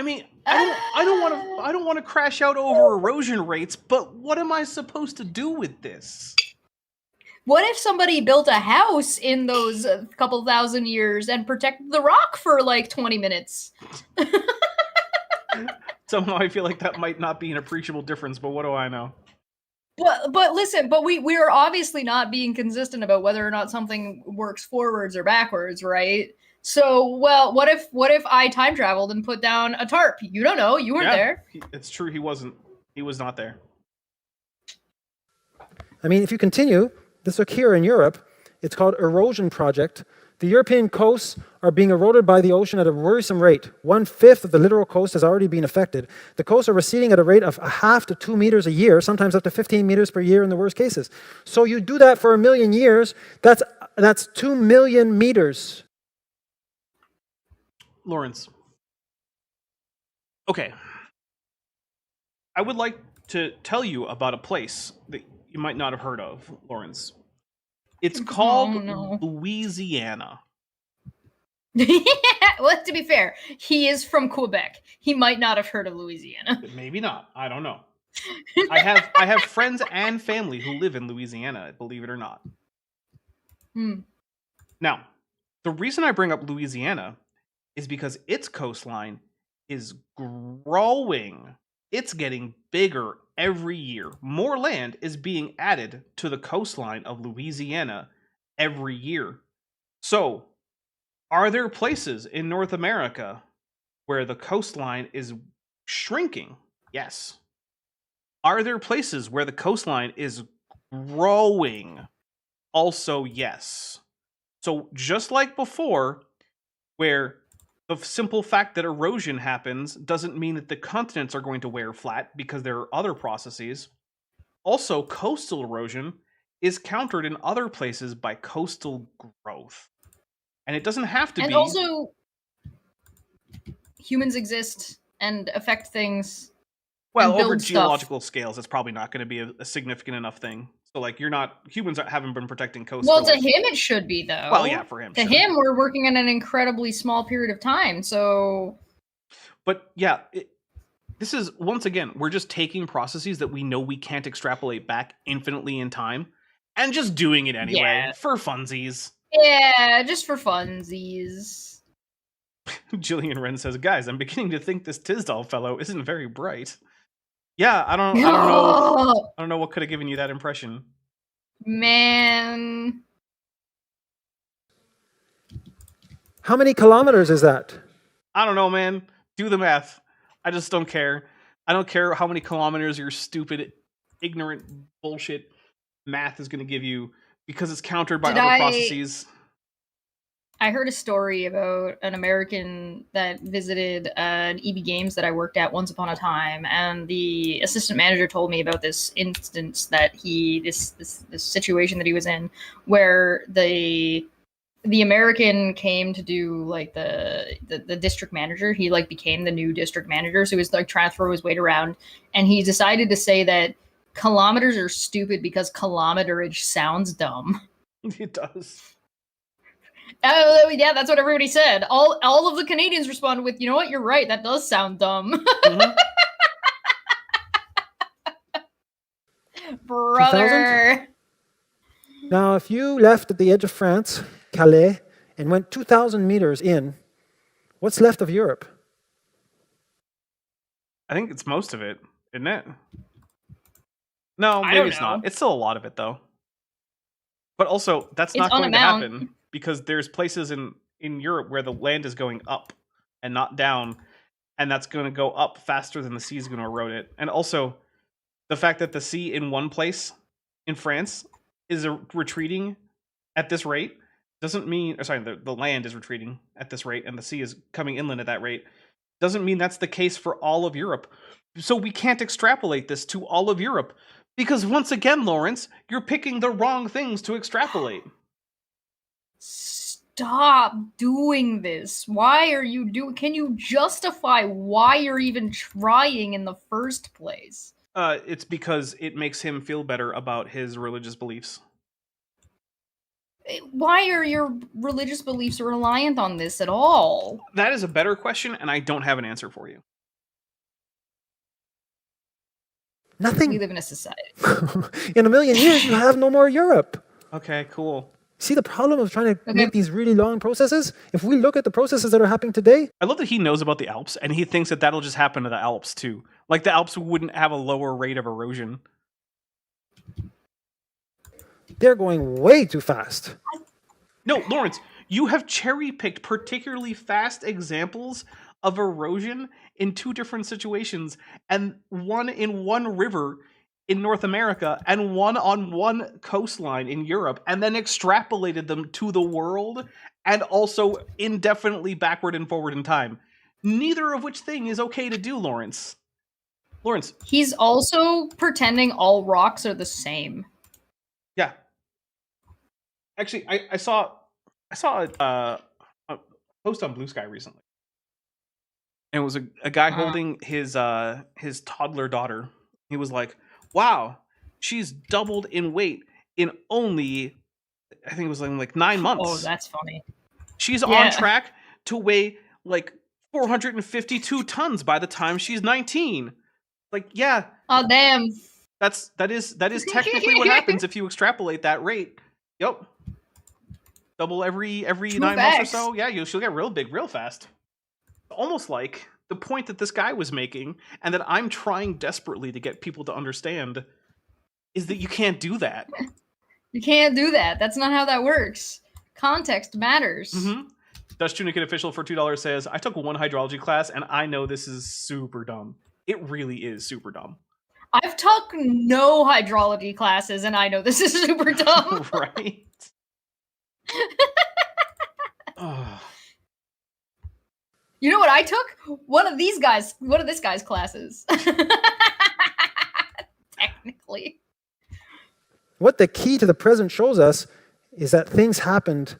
mean, I don't want to crash out over erosion rates, but what am I supposed to do with this? What if somebody built a house in those couple thousand years and protected the rock for like 20 minutes? Somehow I feel like that might not be an appreciable difference, but what do I know? But listen, we are obviously not being consistent about whether or not something works forwards or backwards, right? So, well, what if I time traveled and put down a tarp? You don't know. You weren't there. It's true. He wasn't. He was not there. I mean, if you continue, this look here in Europe, it's called erosion project. The European coasts are being eroded by the ocean at a worrisome rate. 1/5 of the littoral coast has already been affected. The coasts are receding at a rate of 1/2 to 2 meters a year, sometimes up to 15 meters per year in the worst cases. So you do that for 1 million years, that's 2 million meters. Lawrence. Okay. I would like to tell you about a place that you might not have heard of, Lawrence. It's called Louisiana. Well, to be fair, he is from Quebec. He might not have heard of Louisiana. Maybe not. I don't know. I have friends and family who live in Louisiana, believe it or not. Now, the reason I bring up Louisiana is because its coastline is growing. It's getting bigger every year. More land is being added to the coastline of Louisiana every year. So, are there places in North America where the coastline is shrinking? Yes. Are there places where the coastline is growing? Also, yes. So, just like before, where the simple fact that erosion happens doesn't mean that the continents are going to wear flat because there are other processes. Also, coastal erosion is countered in other places by coastal growth. And it doesn't have to be. And also, humans exist and affect things. Well, and over build geological stuff. scales, it's probably not going to be a significant enough thing. So, like, humans haven't been protecting coasts. Well, for, to him it should be, though. Well, yeah, for him. To him, we're working in an incredibly small period of time, so. But yeah, this is, once again, we're just taking processes that we know we can't extrapolate back infinitely in time and just doing it anyway for funsies. Yeah, just for funsies. Jillian Wren says, "Guys, I'm beginning to think this Tisdall fellow isn't very bright." Yeah, I don't know what could have given you that impression. Man. How many kilometers is that? I don't know, man. Do the math. I just don't care. I don't care how many kilometers your stupid, ignorant bullshit math is going to give you because it's countered by other processes. I heard a story about an American that visited an EB Games that I worked at once upon a time, and the assistant manager told me about this instance that this situation that he was in, where the American came to do like the district manager. He like became the new district manager, so he was like trying to throw his weight around, and he decided to say that kilometers are stupid because kilometerage sounds dumb. It does. Oh, yeah, that's what everybody said. All of the Canadians responded with, "You know what? You're right. That does sound dumb." Mm-hmm. Brother. 2000? Now, if you left at the edge of France, Calais, and went 2,000 meters in, what's left of Europe? I think it's most of it, isn't it? No, maybe it's not. It's still a lot of it, though. But also, that's not going to happen. Because there's places in Europe where the land is going up and not down, and that's going to go up faster than the sea is going to erode it. And also, the fact that the sea in one place in France is retreating at this rate doesn't mean, the land is retreating at this rate and the sea is coming inland at that rate, doesn't mean that's the case for all of Europe. So we can't extrapolate this to all of Europe. Because once again, Lawrence, you're picking the wrong things to extrapolate. Stop doing this. Why are you doing? Can you justify why you're even trying in the first place? It's because it makes him feel better about his religious beliefs. Why are your religious beliefs reliant on this at all? That is a better question, and I don't have an answer for you. Nothing. We live in a society. In a million years, you have no more Europe. Okay, cool. See the problem of trying to make these really long processes? If we look at the processes that are happening today... I love that he knows about the Alps, and he thinks that that'll just happen to the Alps, too. Like, the Alps wouldn't have a lower rate of erosion. They're going way too fast. No, Lawrence, you have cherry-picked particularly fast examples of erosion in two different situations, and one in one river in North America and one on one coastline in Europe, and then extrapolated them to the world and also indefinitely backward and forward in time. Neither of which thing is okay to do, Lawrence. Lawrence. He's also pretending all rocks are the same. Yeah. Actually, I saw a post on Blue Sky recently. And it was a guy holding his toddler daughter. He was like, "Wow, she's doubled in weight in only, I think it was like 9 months. Oh, that's funny. She's on track to weigh like 452 tons by the time she's 19. Like, yeah, Oh damn. that is technically what happens if you extrapolate that rate. Yep. Double every 9 months or so. Yeah, she'll get real big real fast. Almost like the point that this guy was making, and that I'm trying desperately to get people to understand, is that you can't do that. You can't do that. That's not how that works. Context matters. Mm-hmm. Dutch Tunicate Official for $2 says, I took one hydrology class, and I know this is super dumb. It really is super dumb. I've took no hydrology classes, and I know this is super dumb. Right? Oh. You know what I took? One of this guy's classes. Technically. What the key to the present shows us is that things happened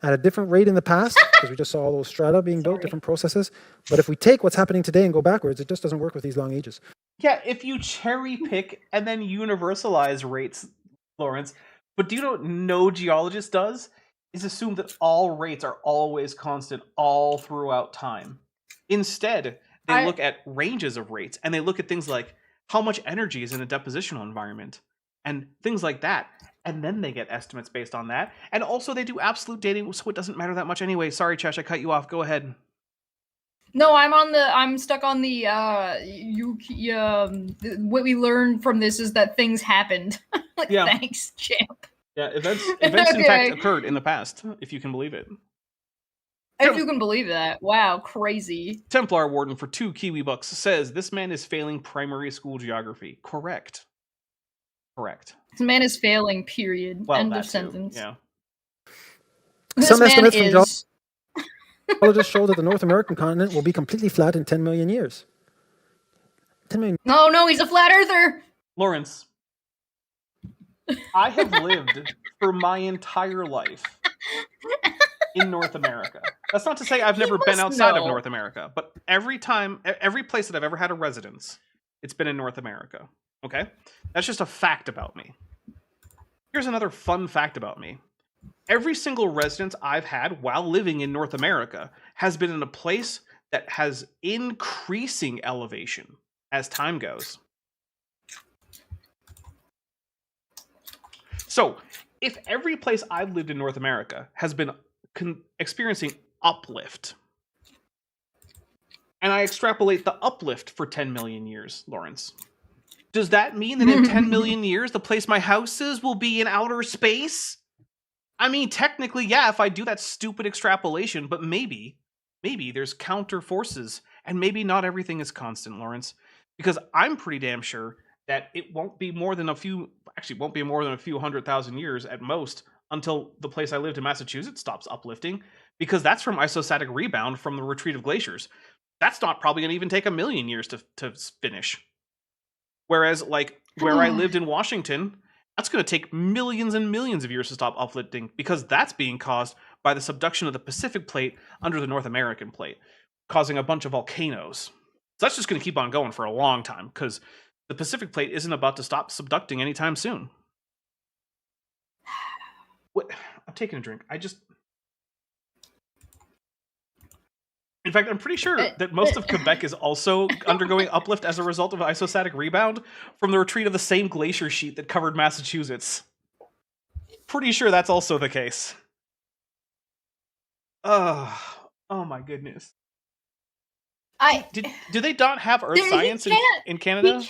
at a different rate in the past, because we just saw all those strata being built, different processes. But if we take what's happening today and go backwards, it just doesn't work with these long ages. Yeah, if you cherry pick and then universalize rates, Lawrence, but do you know what no geologist does? Is assume that all rates are always constant all throughout time. Instead, they look at ranges of rates, and they look at things like how much energy is in a depositional environment, and things like that. And then they get estimates based on that. And also they do absolute dating, so it doesn't matter that much anyway. Sorry, Chesh, I cut you off. Go ahead. No, I'm stuck on the what we learned from this is that things happened. Like, Yeah. Thanks, champ. Yeah, events in fact occurred in the past, if you can believe it. If you can believe that. Wow, crazy. Templar Warden for 2 Kiwi bucks says this man is failing primary school geography. Correct. This man is failing, period. Well, End that of too, sentence. yeah. This Some man estimates from is... geologists show that the North American continent will be completely flat in 10 million years. 10 million. No, he's a flat earther. Lawrence, I have lived for my entire life in North America. That's not to say I've never been outside of North America, but every place that I've ever had a residence, it's been in North America. Okay? That's just a fact about me. Here's another fun fact about me. Every single residence I've had while living in North America has been in a place that has increasing elevation as time goes. So, if every place I've lived in North America has been experiencing uplift, and I extrapolate the uplift for 10 million years, Lawrence, does that mean that in 10 million years, the place my house is will be in outer space? I mean, technically, yeah, if I do that stupid extrapolation, but maybe there's counter forces, and maybe not everything is constant, Lawrence, because I'm pretty damn sure that it won't be more than a few 100,000 years at most until the place I lived in Massachusetts stops uplifting, because that's from isostatic rebound from the retreat of glaciers. That's not probably going to even take a million years to finish. Whereas, like, where I lived in Washington, that's going to take millions and millions of years to stop uplifting, because that's being caused by the subduction of the Pacific plate under the North American plate, causing a bunch of volcanoes. So that's just going to keep on going for a long time, because the Pacific plate isn't about to stop subducting anytime soon. What? I'm taking a drink. In fact, I'm pretty sure that most of Quebec is also undergoing uplift as a result of isostatic rebound from the retreat of the same glacier sheet that covered Massachusetts. Pretty sure that's also the case. Oh my goodness. Do they not have Earth science in Canada?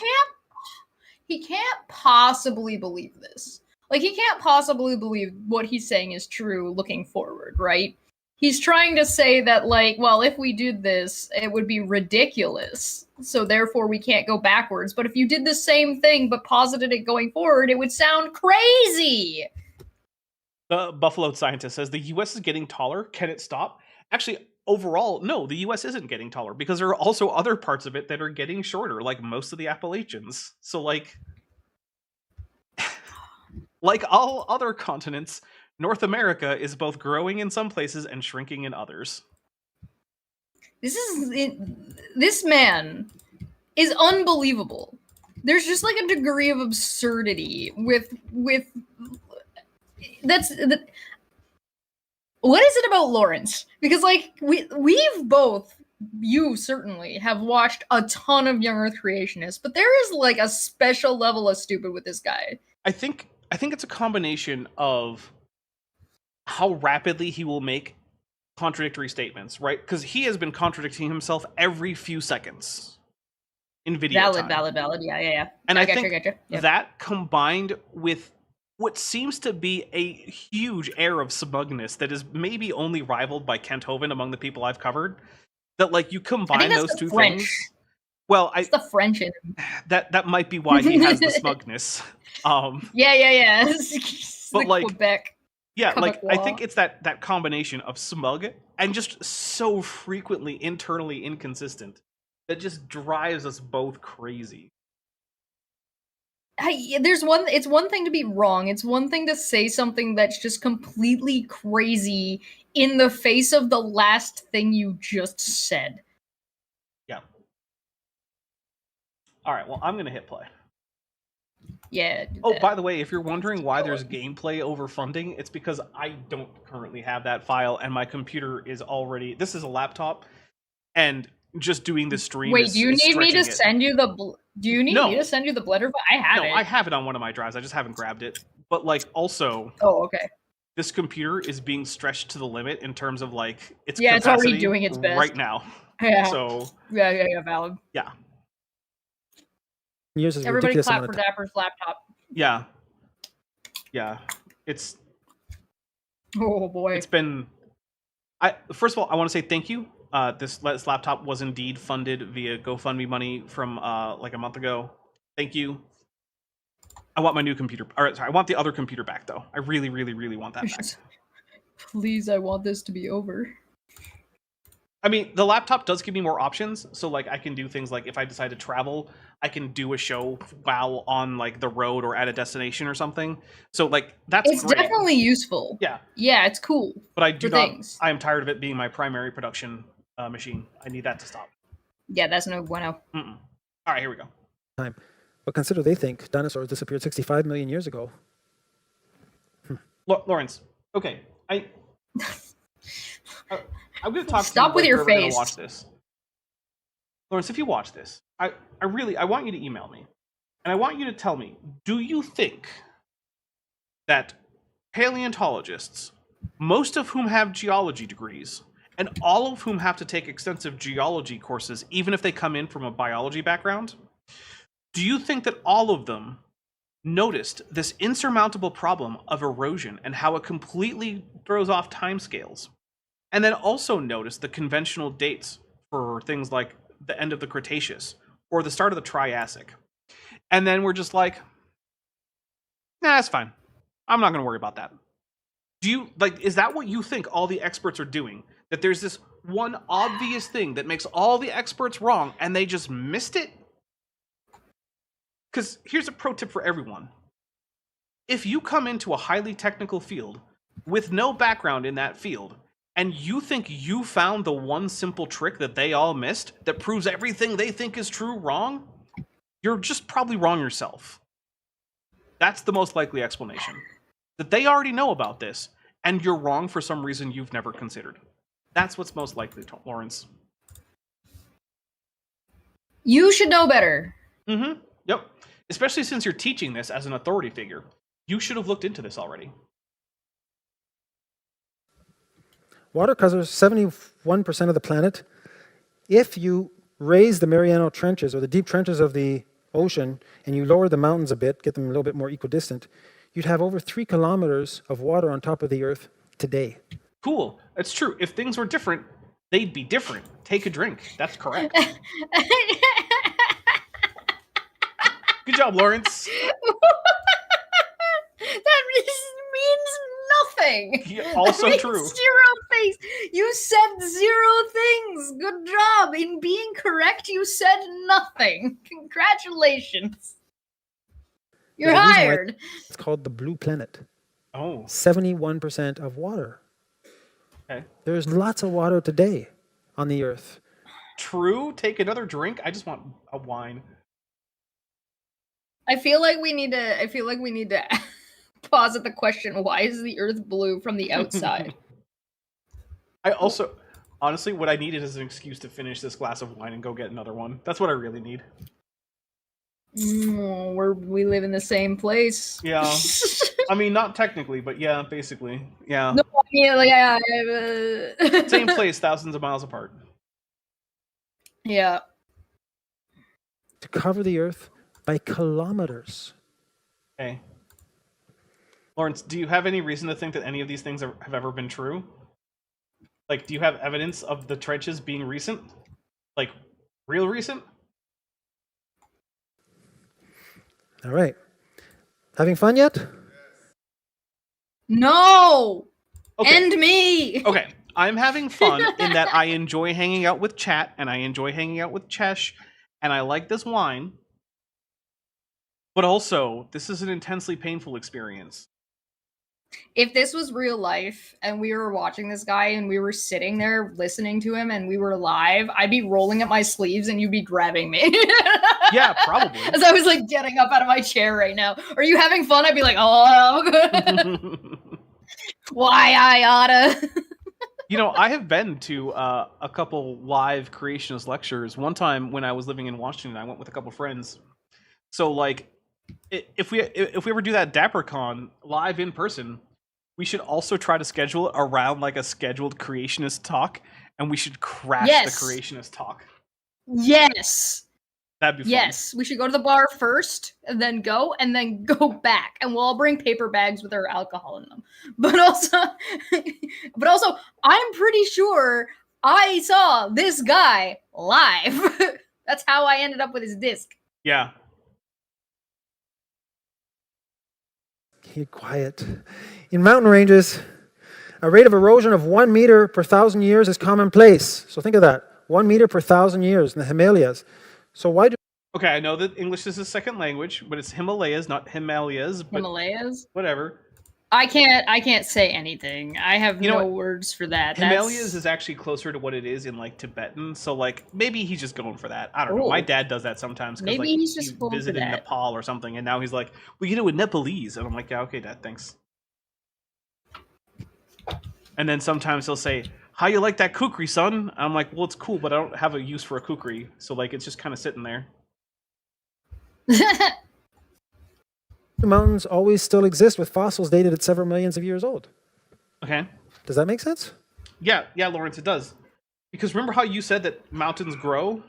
He can't possibly believe this. Like, he can't possibly believe what he's saying is true looking forward, right? He's trying to say that, like, well, if we did this, it would be ridiculous. So therefore we can't go backwards. But if you did the same thing but posited it going forward, it would sound crazy. The Buffalo scientist says the US is getting taller. Can it stop? Actually, overall, no, the US isn't getting taller, because there are also other parts of it that are getting shorter, like most of the Appalachians. So, like all other continents, North America is both growing in some places and shrinking in others. This man is unbelievable. There's just like a degree of absurdity with What is it about Lawrence? Because like we've both, you certainly have watched a ton of young Earth creationists, but there is like a special level of stupid with this guy. I think it's a combination of how rapidly he will make contradictory statements, right? Because he has been contradicting himself every few seconds in video time. Valid. Yeah. And I think Yep. that combined with what seems to be a huge air of smugness that is maybe only rivaled by Kent Hovind among the people I've covered, that like you combine those two things. Well, it's the French in him. That might be why he has the smugness. Yeah. It's but like Quebec. Yeah, like I Quebecois. think it's that combination of smug and just so frequently internally inconsistent that just drives us both crazy. It's one thing to be wrong. It's one thing to say something that's just completely crazy in the face of the last thing you just said. Yeah. All right, well, I'm going to hit play. Yeah. Oh, by the way, if you're wondering why there's gameplay overfunding, it's because I don't currently have that file and my computer is already... This is a laptop, and just doing the stream Wait, is do you need me to stretching it. send you the... Do you need No. me to send you the Blender file? I have it. No, I have it on one of my drives. I just haven't grabbed it. But, like, also... Oh, okay. This computer is being stretched to the limit in terms of, like, its Yeah, it's capacity already doing its best. right now. Yeah. So... Yeah, valid. Yeah. Yours is Everybody ridiculous clap amount for of Dapper's laptop. Yeah. It's Oh, boy. It's been... First of all, I want to say thank you. This laptop was indeed funded via GoFundMe money from like a month ago. Thank you. I want my new computer. Sorry, I want the other computer back, though. I really, really, really want that back. Please, I want this to be over. I mean, the laptop does give me more options. So, like, I can do things like if I decide to travel, I can do a show while on, like, the road or at a destination or something. So, like, that's It's great. definitely useful. Yeah. Yeah, it's cool. But I do for not... things. I am tired of it being my primary production machine. I need that to stop. Yeah, that's no bueno. All right, here we go. time. But consider they think dinosaurs disappeared 65 million years ago. Lawrence, okay, I'm going to talk Stop to you with like your you're gonna face. watch this. Lawrence, if you watch this, I want you to email me. And I want you to tell me, do you think that paleontologists, most of whom have geology degrees, and all of whom have to take extensive geology courses, even if they come in from a biology background, do you think that all of them noticed this insurmountable problem of erosion and how it completely throws off timescales? And then also noticed the conventional dates for things like the end of the Cretaceous or the start of the Triassic. And then we're just like, nah, that's fine. I'm not going to worry about that. Do you, like, is that what you think all the experts are doing? That there's this one obvious thing that makes all the experts wrong and they just missed it? Because here's a pro tip for everyone. If you come into a highly technical field with no background in that field, and you think you found the one simple trick that they all missed that proves everything they think is true wrong, you're just probably wrong yourself. That's the most likely explanation. That they already know about this, and you're wrong for some reason you've never considered. That's what's most likely, Lawrence. You should know better. Yep. Especially since you're teaching this as an authority figure. You should have looked into this already. Water covers 71% of the planet. If you raise the Mariana Trenches or the deep trenches of the ocean and you lower the mountains a bit, get them a little bit more equidistant, you'd have over 3 kilometers of water on top of the Earth today. Cool. It's true. If things were different, they'd be different. Take a drink. That's correct. Good job, Lawrence. That means nothing. Yeah, also That means true. 0 things. You said 0 things. Good job. In being correct, you said nothing. Congratulations. You're There's a reason why hired. It's called the blue planet. Oh, 71% of water. okay. There's lots of water today on the Earth. True. Take another drink. I just want a wine. I feel like we need to pause at the question, why is the Earth blue from the outside? I also, honestly, what I needed is an excuse to finish this glass of wine and go get another one. That's what I really need. We live in the same place. Yeah. I mean, not technically, but yeah, basically. Yeah. No, I mean, like, Same place, thousands of miles apart. Yeah. To cover the Earth by kilometers. Okay. Lawrence, do you have any reason to think that any of these things have ever been true? Like, do you have evidence of the trenches being recent? Like, real recent? All right. Having fun yet? No! Okay. End me! Okay. I'm having fun in that I enjoy hanging out with chat, and I enjoy hanging out with Chesh, and I like this wine. But also, this is an intensely painful experience. If this was real life and we were watching this guy and we were sitting there listening to him and we were live, I'd be rolling up my sleeves and you'd be grabbing me. Yeah, probably. As I was like getting up out of my chair right now. Are you having fun? I'd be like, oh, why I oughta. You know, I have been to a couple live creationist lectures. One time when I was living in Washington, I went with a couple friends. So, like, if we ever do that DapperCon live in person, we should also try to schedule it around like a scheduled creationist talk, and we should crash the creationist talk. Yes. That'd be fun. Yes, we should go to the bar first, and then go back, and we'll all bring paper bags with our alcohol in them. But also, I'm pretty sure I saw this guy live. That's how I ended up with his disc. Yeah. Keep quiet. In mountain ranges, a rate of erosion of 1 meter per 1,000 years is commonplace. So think of that. 1 meter per 1,000 years in the Himalayas. So why do... Okay, I know that English is a second language, but it's Himalayas, not Himalayas. But Himalayas? Whatever. I can't say anything. I have no words for that. Himalayas is actually closer to what it is in like Tibetan, so like maybe he's just going for that. I don't know. My dad does that sometimes because maybe like, he's just he visited Nepal or something, and now he's like, "We can do it with Nepalese," and I'm like, "Yeah, okay, Dad, thanks." And then sometimes he'll say, "How you like that kukri, son?" And I'm like, "Well, it's cool, but I don't have a use for a kukri, so like it's just kind of sitting there." The mountains always still exist with fossils dated at several millions of years old? Okay. Does that make sense? Yeah, Lawrence, it does. Because remember how you said that mountains grow?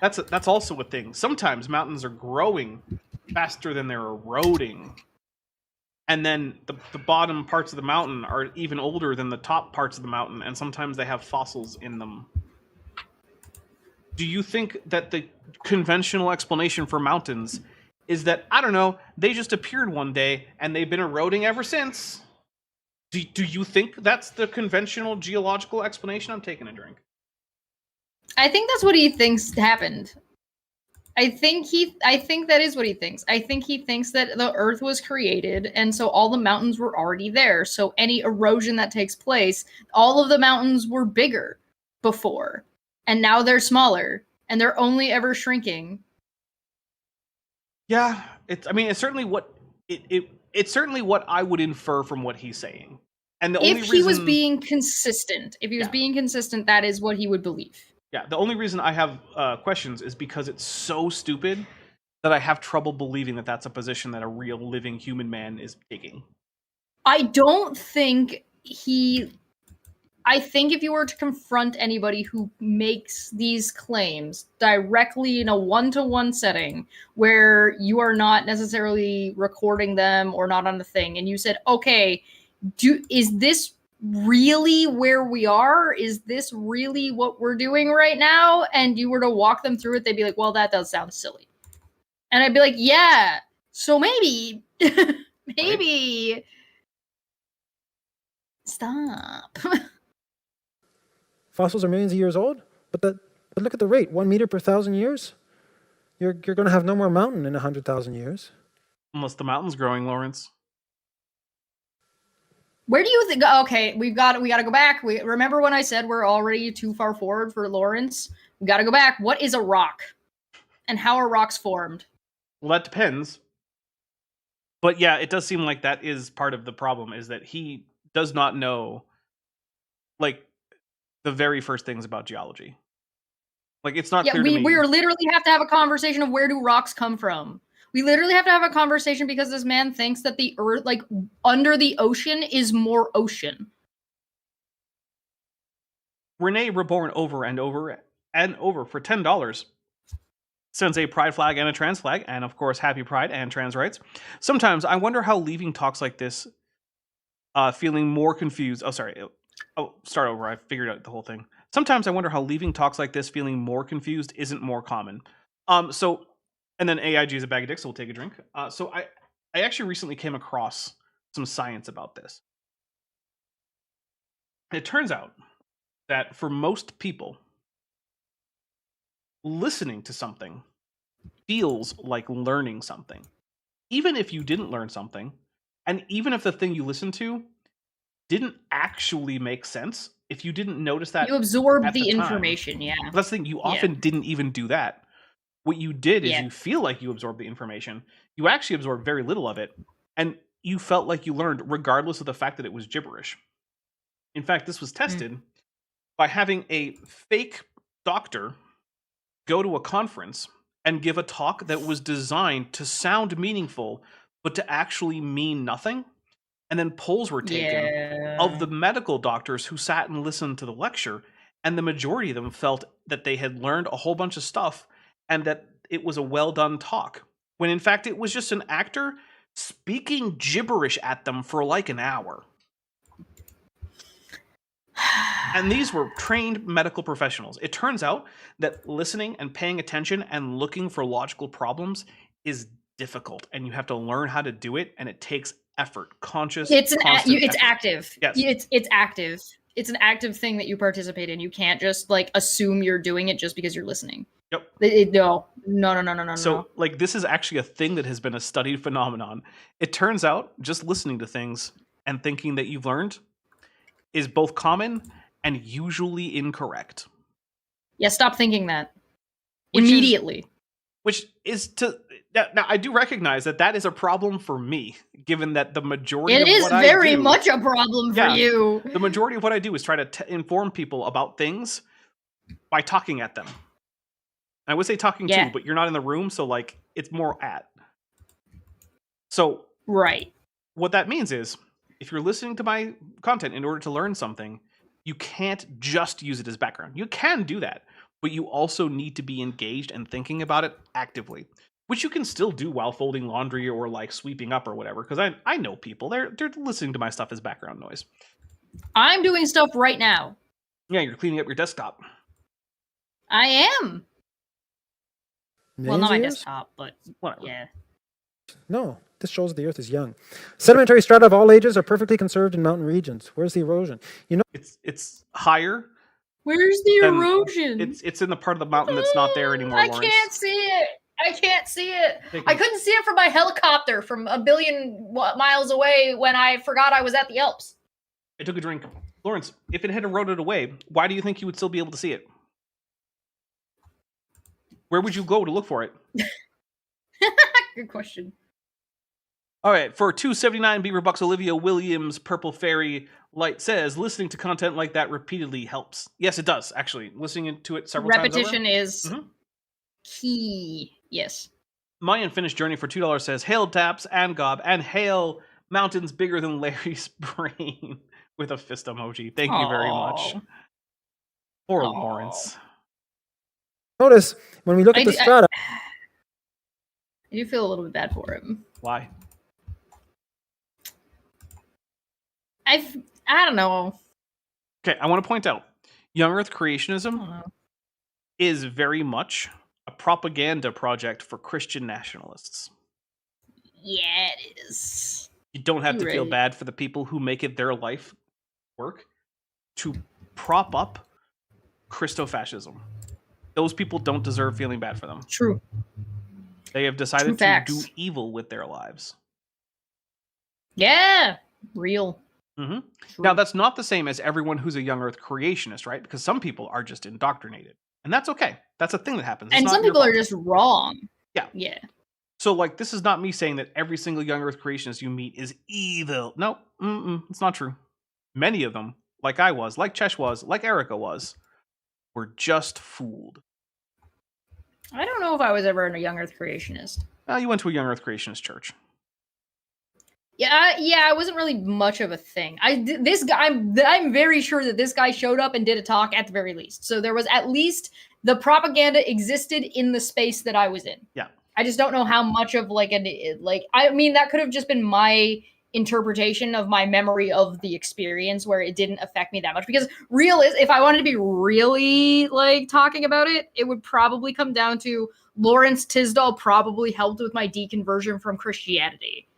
That's also a thing. Sometimes mountains are growing faster than they're eroding. And then the bottom parts of the mountain are even older than the top parts of the mountain, and sometimes they have fossils in them. Do you think that the conventional explanation for mountains is that, I don't know, they just appeared one day and they've been eroding ever since? Do you think that's the conventional geological explanation? I'm taking a drink. I think that's what he thinks happened. I think that is what he thinks. I think he thinks that the Earth was created, and so all the mountains were already there. So any erosion that takes place, all of the mountains were bigger before, and now they're smaller, and they're only ever shrinking. Yeah, it's certainly what it's certainly what I would infer from what he's saying. And the only reason, he was being consistent, that is what he would believe. Yeah, the only reason I have questions is because it's so stupid that I have trouble believing that that's a position that a real living human man is taking. I don't think I think if you were to confront anybody who makes these claims directly in a one-to-one setting where you are not necessarily recording them or not on the thing, and you said, okay, is this really where we are? Is this really what we're doing right now? And you were to walk them through it, they'd be like, well, that does sound silly. And I'd be like, yeah, so maybe, maybe. Right. Stop. Fossils are millions of years old, but look at the rate, 1 meter per 1,000 years. You're going to have no more mountain in 100,000 years. Unless the mountain's growing, Lawrence. Where do you think? Okay, we got to go back. Remember when I said we're already too far forward for Lawrence? We got to go back. What is a rock, and how are rocks formed? Well, that depends. But yeah, it does seem like that is part of the problem. Is that he does not know like the very first things about geology. Like it's not Yeah, clear to me. we literally have to have a conversation of where do rocks come from. We literally have to have a conversation because this man thinks that the earth, like under the ocean, is more ocean. Renee Reborn over and over and over for $10 sends a pride flag and a trans flag, and of course, happy pride and trans rights. Sometimes I wonder how leaving talks like this, feeling more confused. Oh, sorry. Oh, start over. I figured out the whole thing. Sometimes I wonder how leaving talks like this, feeling more confused, isn't more common. So, and then AIG is a bag of dicks, so we'll take a drink. So I actually recently came across some science about this. It turns out that for most people, listening to something feels like learning something. Even if you didn't learn something, and even if the thing you listened to didn't actually make sense, if you didn't notice that You absorb at the time, information, yeah. that's the thing, you often didn't even do that. What you did is Yeah. you feel like you absorbed the information. You actually absorbed very little of it, and you felt like you learned regardless of the fact that it was gibberish. In fact, this was tested by having a fake doctor go to a conference and give a talk that was designed to sound meaningful, but to actually mean nothing. And then polls were taken of the medical doctors who sat and listened to the lecture, and the majority of them felt that they had learned a whole bunch of stuff and that it was a well-done talk, when in fact it was just an actor speaking gibberish at them for like an hour. And these were trained medical professionals. It turns out that listening and paying attention and looking for logical problems is difficult, and you have to learn how to do it, and it takes effort, conscious. It's effort. active. Yes. It's active. It's an active thing that you participate in. You can't just like assume you're doing it just because you're listening. Yep. No. So, like, this is actually a thing that has been a studied phenomenon. It turns out just listening to things and thinking that you've learned is both common and usually incorrect. Yeah, stop thinking that. Which Immediately. Now, I do recognize that is a problem for me, given that the majority It of is what I very do, much a problem for you. the majority of what I do is try to inform people about things by talking at them. I would say talking to, but you're not in the room, so like it's more at. So right. What that means is, if you're listening to my content in order to learn something, you can't just use it as background. You can do that, but you also need to be engaged and thinking about it actively, which you can still do while folding laundry or like sweeping up or whatever. Because I know people, they're listening to my stuff as background noise. I'm doing stuff right now. Yeah, you're cleaning up your desktop. I am. Well, not my Years? desktop, but Whatever. yeah. No, this shows the Earth is young. Sedimentary strata of all ages are perfectly conserved in mountain regions. Where's the erosion? You know, It's higher. Where's the Then erosion? It's in the part of the mountain that's not there anymore, I Lawrence. can't see it. I can't see it. Take I it. couldn't see it from my helicopter from a billion miles away when I forgot I was at the Alps. I took a drink. Lawrence, if it had eroded away, why do you think you would still be able to see it? Where would you go to look for it? Good question. All right, for $2.79 Beaver Bucks, Olivia Williams, Purple Fairy Light says, listening to content like that repeatedly helps. Yes, it does, actually. Listening to it several times over. Repetition is Mhm. key. Yes. My Unfinished Journey for $2 says, hail Taps and Gob, and hail mountains bigger than Larry's brain, with a fist emoji. Thank you very much. Aw. Poor Aw. Lawrence. notice when we look at the strata. I do feel a little bit bad for him. Why? I don't know. Okay, I want to point out, Young Earth I Creationism don't know. is very much a propaganda project for Christian nationalists. Yeah, it is. You don't have to You're feel right. bad for the people who make it their life work to prop up Christofascism. Those people don't deserve feeling bad for them. True. They have True decided to facts. do evil with their lives. Yeah. Real. hmm True. Now, that's not the same as everyone who's a Young Earth creationist, right? Because some people are just indoctrinated. And that's okay. That's a thing that happens. It's And not some your people are fault. just wrong. Yeah. Yeah. So, like, this is not me saying that every single Young Earth creationist you meet is evil. No, it's not true. Many of them like I was, like Chesh was, like Erica was, were just fooled. I don't know if I was ever a young Earth creationist. You went to a young Earth creationist church. Yeah, I wasn't really much of a thing. This guy, I'm very sure that this guy showed up and did a talk at the very least. So there was at least the propaganda existed in the space that I was in. Yeah. I just don't know how much of I mean, that could have just been my interpretation of my memory of the experience where it didn't affect me that much. Because if I wanted to be really like talking about it, it would probably come down to Lawrence Tisdall probably helped with my deconversion from Christianity.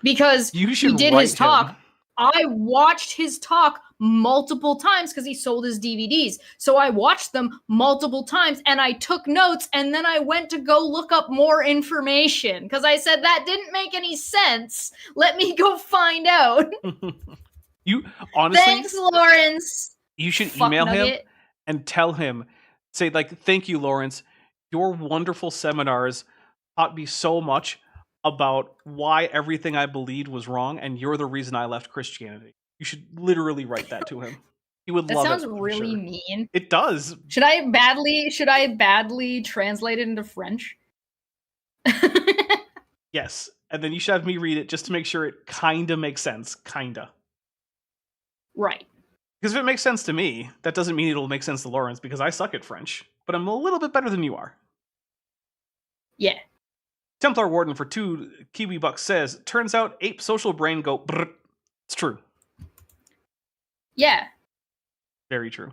Because he did his talk. I watched his talk multiple times because he sold his DVDs. So I watched them multiple times and I took notes and then I went to go look up more information because I said that didn't make any sense. Let me go find out. You honestly, thanks, Lawrence. You should email him and tell him, say like, thank you, Lawrence. Your wonderful seminars taught me so much about why everything I believed was wrong, and you're the reason I left Christianity. You should literally write that to him. He would love it. That sounds really mean. It does. Should I badly translate it into French? Yes. And then you should have me read it just to make sure it kinda makes sense. Kinda. Right. Because if it makes sense to me, that doesn't mean it'll make sense to Lawrence, because I suck at French. But I'm a little bit better than you are. Yeah. Templar Warden for 2 Kiwi bucks says, turns out ape social brain go brrr. It's true. Yeah. Very true.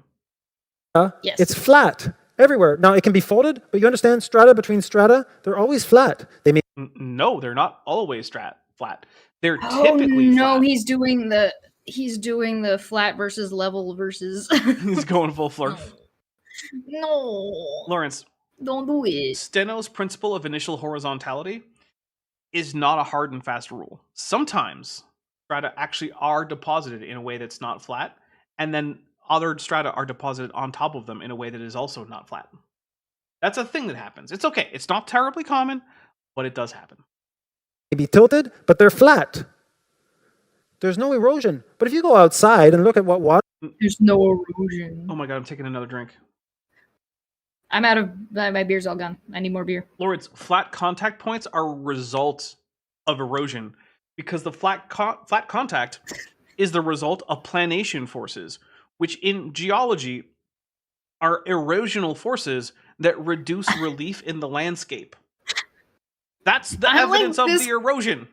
Yes. It's flat everywhere. Now, it can be folded, but you understand strata between strata, they're always flat. They may No, they're not always flat. They're typically no, flat. he's doing the flat versus level versus He's going full flurf. No. Lawrence, don't do it. Steno's principle of initial horizontality is not a hard and fast rule. Sometimes strata actually are deposited in a way that's not flat, and then other strata are deposited on top of them in a way that is also not flat. That's a thing that happens. It's okay. It's not terribly common, but it does happen. be tilted, but they're flat. There's no erosion. But if you go outside and look at what water... There's no erosion. Oh my god, I'm taking another drink. I'm out of... My beer's all gone. I need more beer. Lawrence, flat contact points are a result of erosion because the flat contact is the result of planation forces, which in geology are erosional forces that reduce relief in the landscape. That's the evidence of the erosion.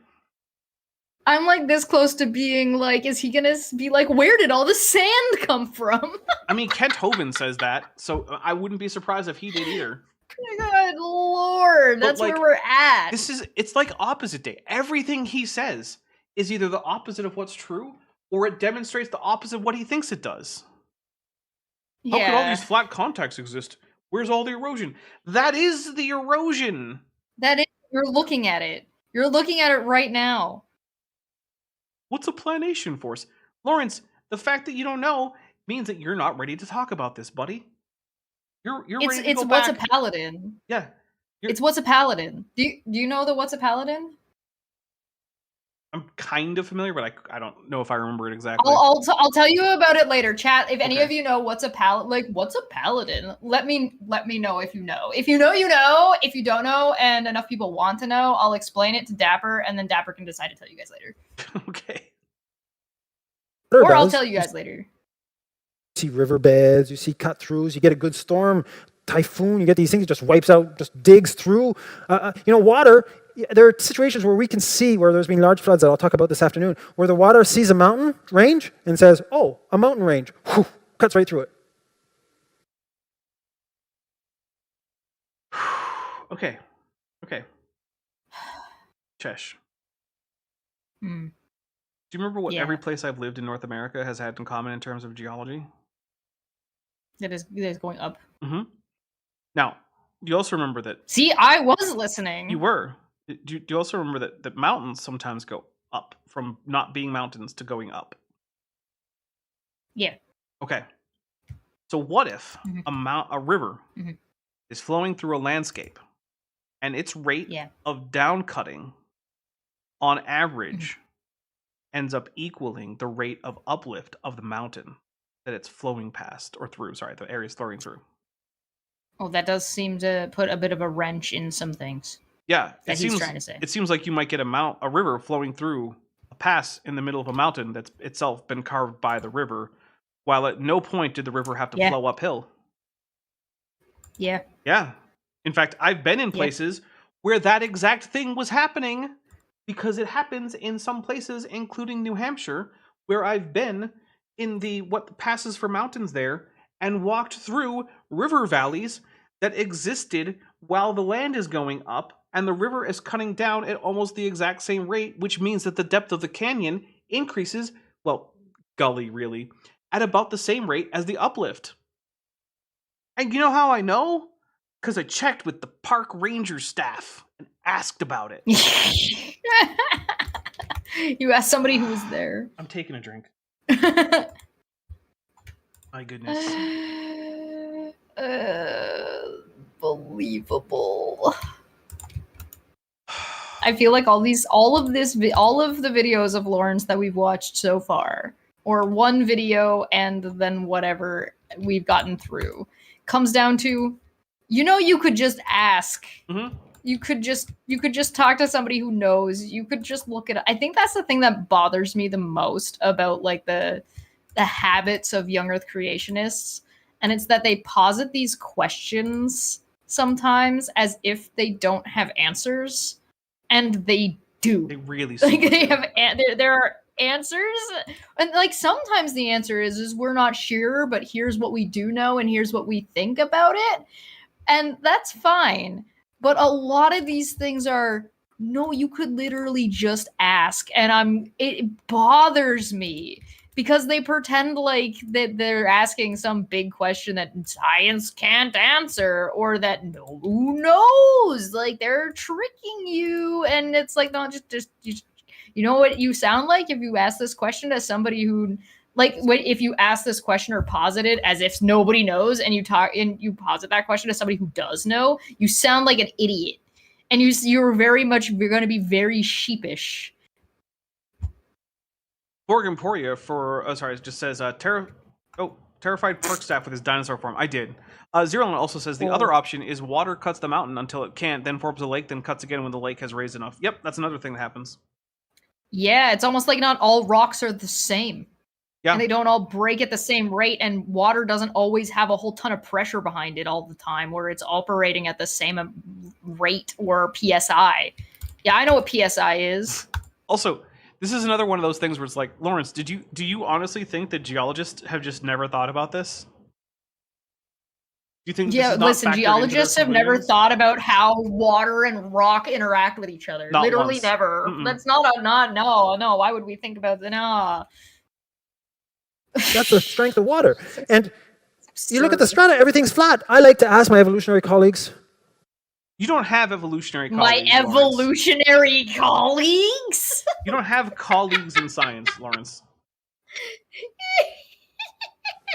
I'm like this close to being like, is he gonna be like, where did all the sand come from? I mean, Kent Hovind says that, so I wouldn't be surprised if he did either. Good lord, that's where we're at. It's like opposite day. Everything he says is either the opposite of what's true, or it demonstrates the opposite of what he thinks it does. Yeah. How could all these flat contacts exist? Where's all the erosion? That is the erosion. That is, you're looking at it. You're looking at it right now. What's a planation force? Lawrence, the fact that you don't know means that you're not ready to talk about this, buddy. You're ready to go back. What's a paladin? Yeah. It's what's a paladin. Do you know the what's a paladin? I'm kind of familiar, but I don't know if I remember it exactly. I'll tell you about it later, chat. If any of you know what's a what's a paladin, let me know if you know. If you know, you know. If you don't know, and enough people want to know, I'll explain it to Dapper, and then Dapper can decide to tell you guys later. Okay. Or I'll tell you guys later. You see riverbeds, you see cut throughs, you get a good storm, typhoon, you get these things, it just wipes out, just digs through. Water. There are situations where we can see where there's been large floods that I'll talk about this afternoon, where the water sees a mountain range and says, oh, a mountain range. Whew, cuts right through it. Okay. Chesh. Do you remember what every place I've lived in North America has had in common in terms of geology? That is going up. Mm-hmm. Now, you also remember that... See, I was listening. You were. Do you also remember that mountains sometimes go up from not being mountains to going up? Yeah. Okay. So what if a river is flowing through a landscape and its rate of down cutting on average ends up equaling the rate of uplift of the mountain that it's flowing past or through. Sorry, the area is flowing through. Oh, that does seem to put a bit of a wrench in some things. Yeah, that he's trying to say. It seems like you might get a river flowing through a pass in the middle of a mountain that's itself been carved by the river, while at no point did the river have to flow uphill. Yeah. Yeah. In fact, I've been in places where that exact thing was happening, because it happens in some places, including New Hampshire, where I've been in what passes for mountains there and walked through river valleys that existed while the land is going up and the river is cutting down at almost the exact same rate, which means that the depth of the canyon increases, well, gully really, at about the same rate as the uplift. And you know how I know? Because I checked with the park ranger staff and asked about it. You asked somebody who was there. I'm taking a drink. My goodness. Believable. I feel like all of the videos of Lawrence that we've watched so far, or one video and then whatever we've gotten through, comes down to, you could just ask. Mm-hmm. You could just talk to somebody who knows. You could just look at it. I think that's the thing that bothers me the most about like the habits of young earth creationists, and it's that they posit these questions sometimes as if they don't have answers, and they do. They really like they have. There are answers, and like sometimes the answer is we're not sure, but here's what we do know, and here's what we think about it, and that's fine. But a lot of these things are, no, you could literally just ask, and it bothers me because they pretend like that they're asking some big question that science can't answer, or that who knows, like they're tricking you, and it's like, no, just you know what you sound like if you ask this question to somebody who, like, if you ask this question or posit it as if nobody knows, and you posit that question to somebody who does know, you sound like an idiot, and you're going to be very sheepish. Borg Emporia it just says terrified park staff with his dinosaur form. I did. Zerolin also says the other option is water cuts the mountain until it can't, then forms a lake, then cuts again when the lake has raised enough. Yep, that's another thing that happens. Yeah, it's almost like not all rocks are the same. Yeah. And they don't all break at the same rate, and water doesn't always have a whole ton of pressure behind it all the time, where it's operating at the same rate or PSI. Yeah, I know what PSI is. Also, this is another one of those things where it's like, Lawrence, do you honestly think that geologists have just never thought about this? Do you think geologists have never thought about how water and rock interact with each other. Not Literally once. never. Mm-mm. That's no. Why would we think about that? No. That's the strength of water. And you look at the strata, everything's flat. I like to ask my evolutionary colleagues. You don't have evolutionary colleagues. My evolutionary colleagues? You don't have colleagues in science, Lawrence.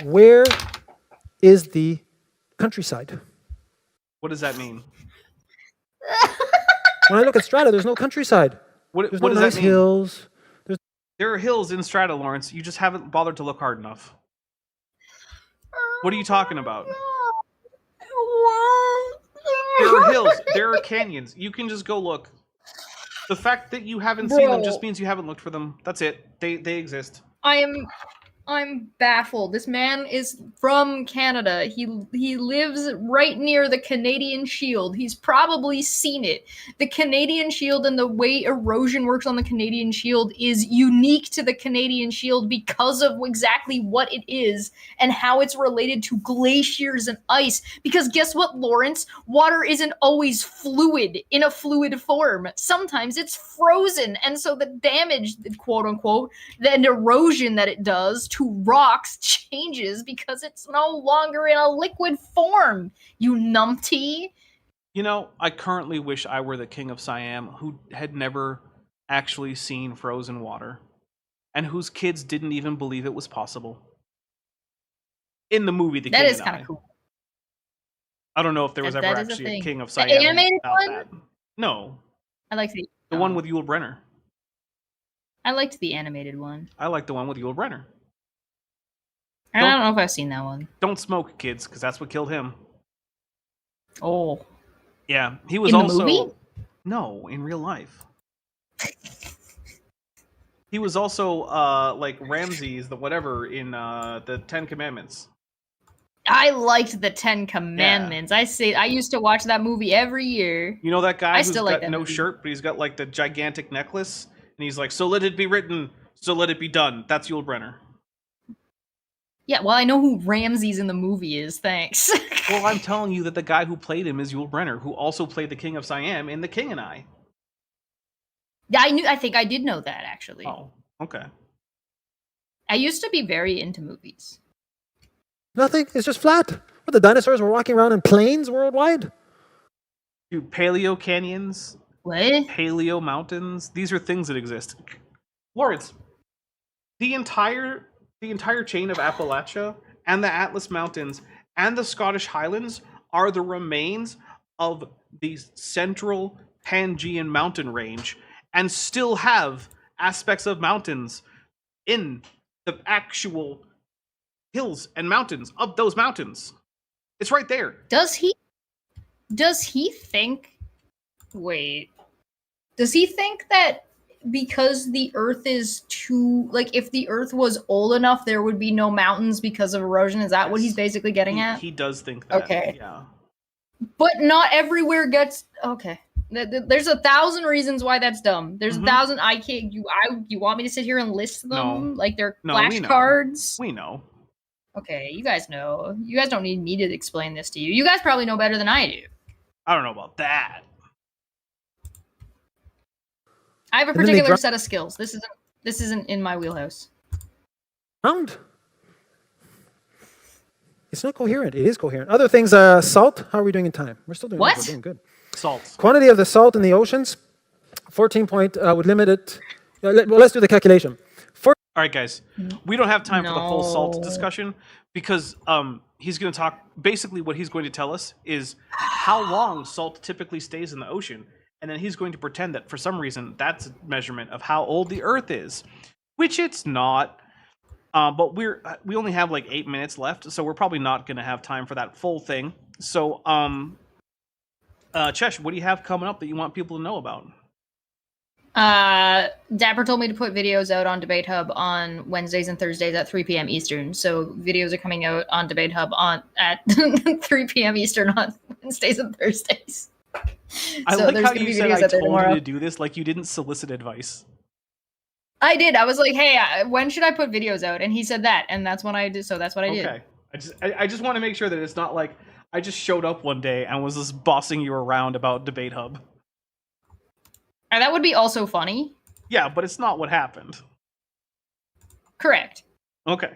Where is the countryside? What does that mean? When I look at strata, there's no countryside. What does that mean? Hills. There are hills in strata, Lawrence. You just haven't bothered to look hard enough. What are you talking about? There are hills. There are canyons. You can just go look. The fact that you haven't seen them just means you haven't looked for them. That's it. They exist. I'm baffled. This man is from Canada. He lives right near the Canadian Shield. He's probably seen it. The Canadian Shield and the way erosion works on the Canadian Shield is unique to the Canadian Shield because of exactly what it is and how it's related to glaciers and ice. Because guess what, Lawrence? Water isn't always fluid in a fluid form. Sometimes it's frozen. And so the damage, quote unquote, the erosion that it does to rocks changes because it's no longer in a liquid form, you numpty. You know, I currently wish I were the king of Siam who had never actually seen frozen water and whose kids didn't even believe it was possible. In the movie The King That is and I. kind of cool. I don't know if there was ever that actually a king of The Siam. animated one? That. No. I like the one with Yul Brenner. I liked the animated one. I like the one with Yul Brynner. I don't know if I've seen that one. Don't smoke, kids, because that's what killed him. Oh. Yeah, he was In the also movie? No, in real life. He was also like Ramses, the whatever in the Ten Commandments. I liked the Ten Commandments. I used to watch that movie every year. You know that guy who's still like got that no movie. shirt, but he's got like the gigantic necklace, and he's like, "So let it be written, so let it be done." That's Yul Brynner. Yeah, well, I know who Ramses in the movie is. Thanks. Well, I'm telling you that the guy who played him is Yul Brynner, who also played the King of Siam in The King and I. Yeah, I think I did know that actually. Oh, okay. I used to be very into movies. Nothing. It's just flat. What, the dinosaurs were walking around in plains worldwide? Dude, paleo canyons, What? paleo mountains. These are things that exist. Lawrence, the entire chain of Appalachia and the Atlas Mountains and the Scottish Highlands are the remains of the central Pangean mountain range and still have aspects of mountains in the actual hills and mountains of those mountains. It's right there. Does he think that because the earth is too, like, if the earth was old enough there would be no mountains because of erosion? Is that what he's basically getting at? He does think that. Okay. Yeah. But not everywhere gets okay. There's 1,000 reasons why that's dumb. There's 1,000. I can't. You want me to sit here and list them No. like they're No, we know. flashcards? We know. Okay, you guys know. You guys don't need me to explain this to you. You guys probably know better than I do. I don't know about that. I have a And then they particular drop- set of skills. This isn't in my wheelhouse. Sound. It's not coherent. It is coherent. Other things, salt. How are we doing in time? We're still doing What? We're doing good. Salt. Quantity of the salt in the oceans, 14 point, would limit it. Well, let's do the calculation. All right, guys. We don't have time for the full salt No. discussion because he's going to talk. Basically, what he's going to tell us is how long salt typically stays in the ocean, and then he's going to pretend that for some reason that's a measurement of how old the Earth is, which it's not. But we only have like 8 minutes left, so we're probably not going to have time for that full thing. So, Chesh, what do you have coming up that you want people to know about? Dapper told me to put videos out on Debate Hub on Wednesdays and Thursdays at 3 p.m. Eastern. So videos are coming out on Debate Hub at 3 p.m. Eastern on Wednesdays and Thursdays. I So like there's how gonna you be said videos I out there told you tomorrow. to do this, like you didn't solicit advice. I did. I was like, "Hey, when should I put videos out?" And he said that, and that's when I did. So that's what I did. Okay. I just want to make sure that it's not like I just showed up one day and was just bossing you around about Debate Hub. And that would be also funny. Yeah, but it's not what happened. Correct. Okay.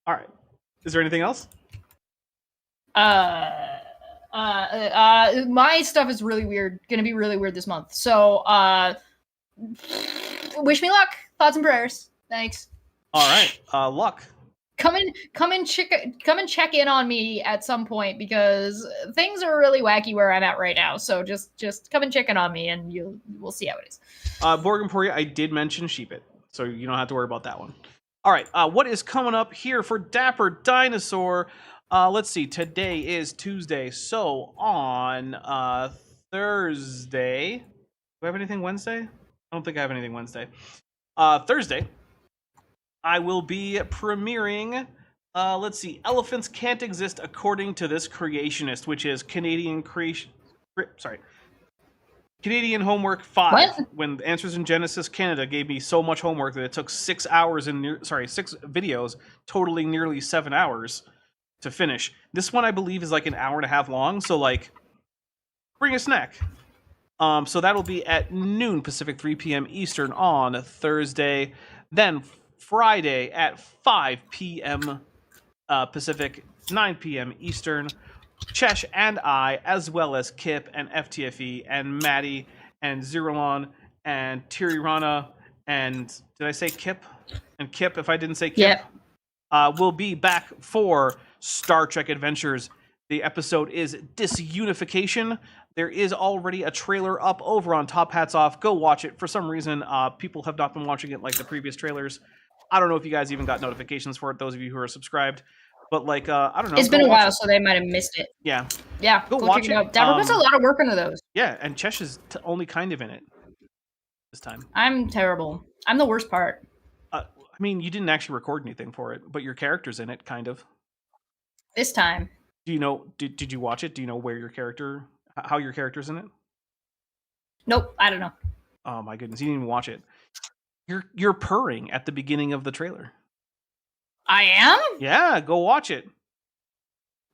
All right. Is there anything else? My stuff is really weird. Gonna be really weird this month. So, wish me luck. Thoughts and prayers. Thanks. All right. Luck. Come and check in on me at some point because things are really wacky where I'm at right now. So just come and check in on me and we'll see how it is. Borg Emporia, I did mention Sheepit, so you don't have to worry about that one. All right. What is coming up here for Dapper Dinosaur? Let's see. Today is Tuesday, so on Thursday. Do I have anything Wednesday? I don't think I have anything Wednesday. Thursday, I will be premiering, let's see, Elephants Can't Exist According to This Creationist, which is Canadian Homework 5. What? When Answers in Genesis Canada gave me so much homework that it took 6 hours and 6 videos, totaling nearly 7 hours to finish. This one, I believe, is like an hour and a half long, so like, bring a snack. So that'll be at noon Pacific, 3 p.m. Eastern on Thursday. Then Friday at 5 p.m. Pacific, 9 p.m. Eastern. Chesh and I, as well as Kip and FTFE and Maddie and Zerolon and Tirirana and did I say Kip? And Kip, if I didn't say Kip, will be back for Star Trek Adventures. The episode is Disunification. there is already a trailer up over on Top Hats Off. Go watch it. For some reason, people have not been watching it like the previous trailers. I don't know if you guys even got notifications for it, those of you who are subscribed. But, like, I don't know. It's been a while, so they might have missed it. Yeah. Yeah, Go check watch it it. out. Deborah puts a lot of work into those. Yeah, and Chesh is only kind of in it this time. I'm terrible. I'm the worst part. I mean, you didn't actually record anything for it, but your character's in it, kind of. This time. Do you know? Did you watch it? Do you know how your character's in it? Nope, I don't know. Oh my goodness, you didn't even watch it. You're purring at the beginning of the trailer. I am? Yeah, go watch it.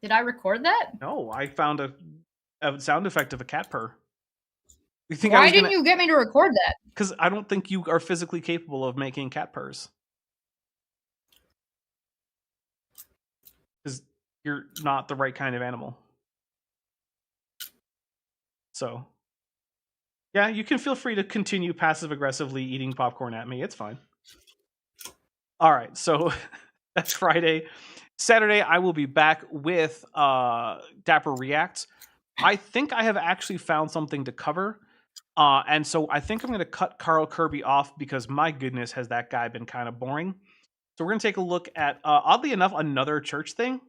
Did I record that? No, I found a sound effect of a cat purr. You think Why didn't you get me to record that? Because I don't think you are physically capable of making cat purrs. Because you're not the right kind of animal. So, yeah, you can feel free to continue passive-aggressively eating popcorn at me. It's fine. All right, so that's Friday. Saturday, I will be back with Dapper Reacts. I think I have actually found something to cover. And so I think I'm going to cut Carl Kirby off because, my goodness, has that guy been kind of boring. So we're going to take a look at, oddly enough, another church thing.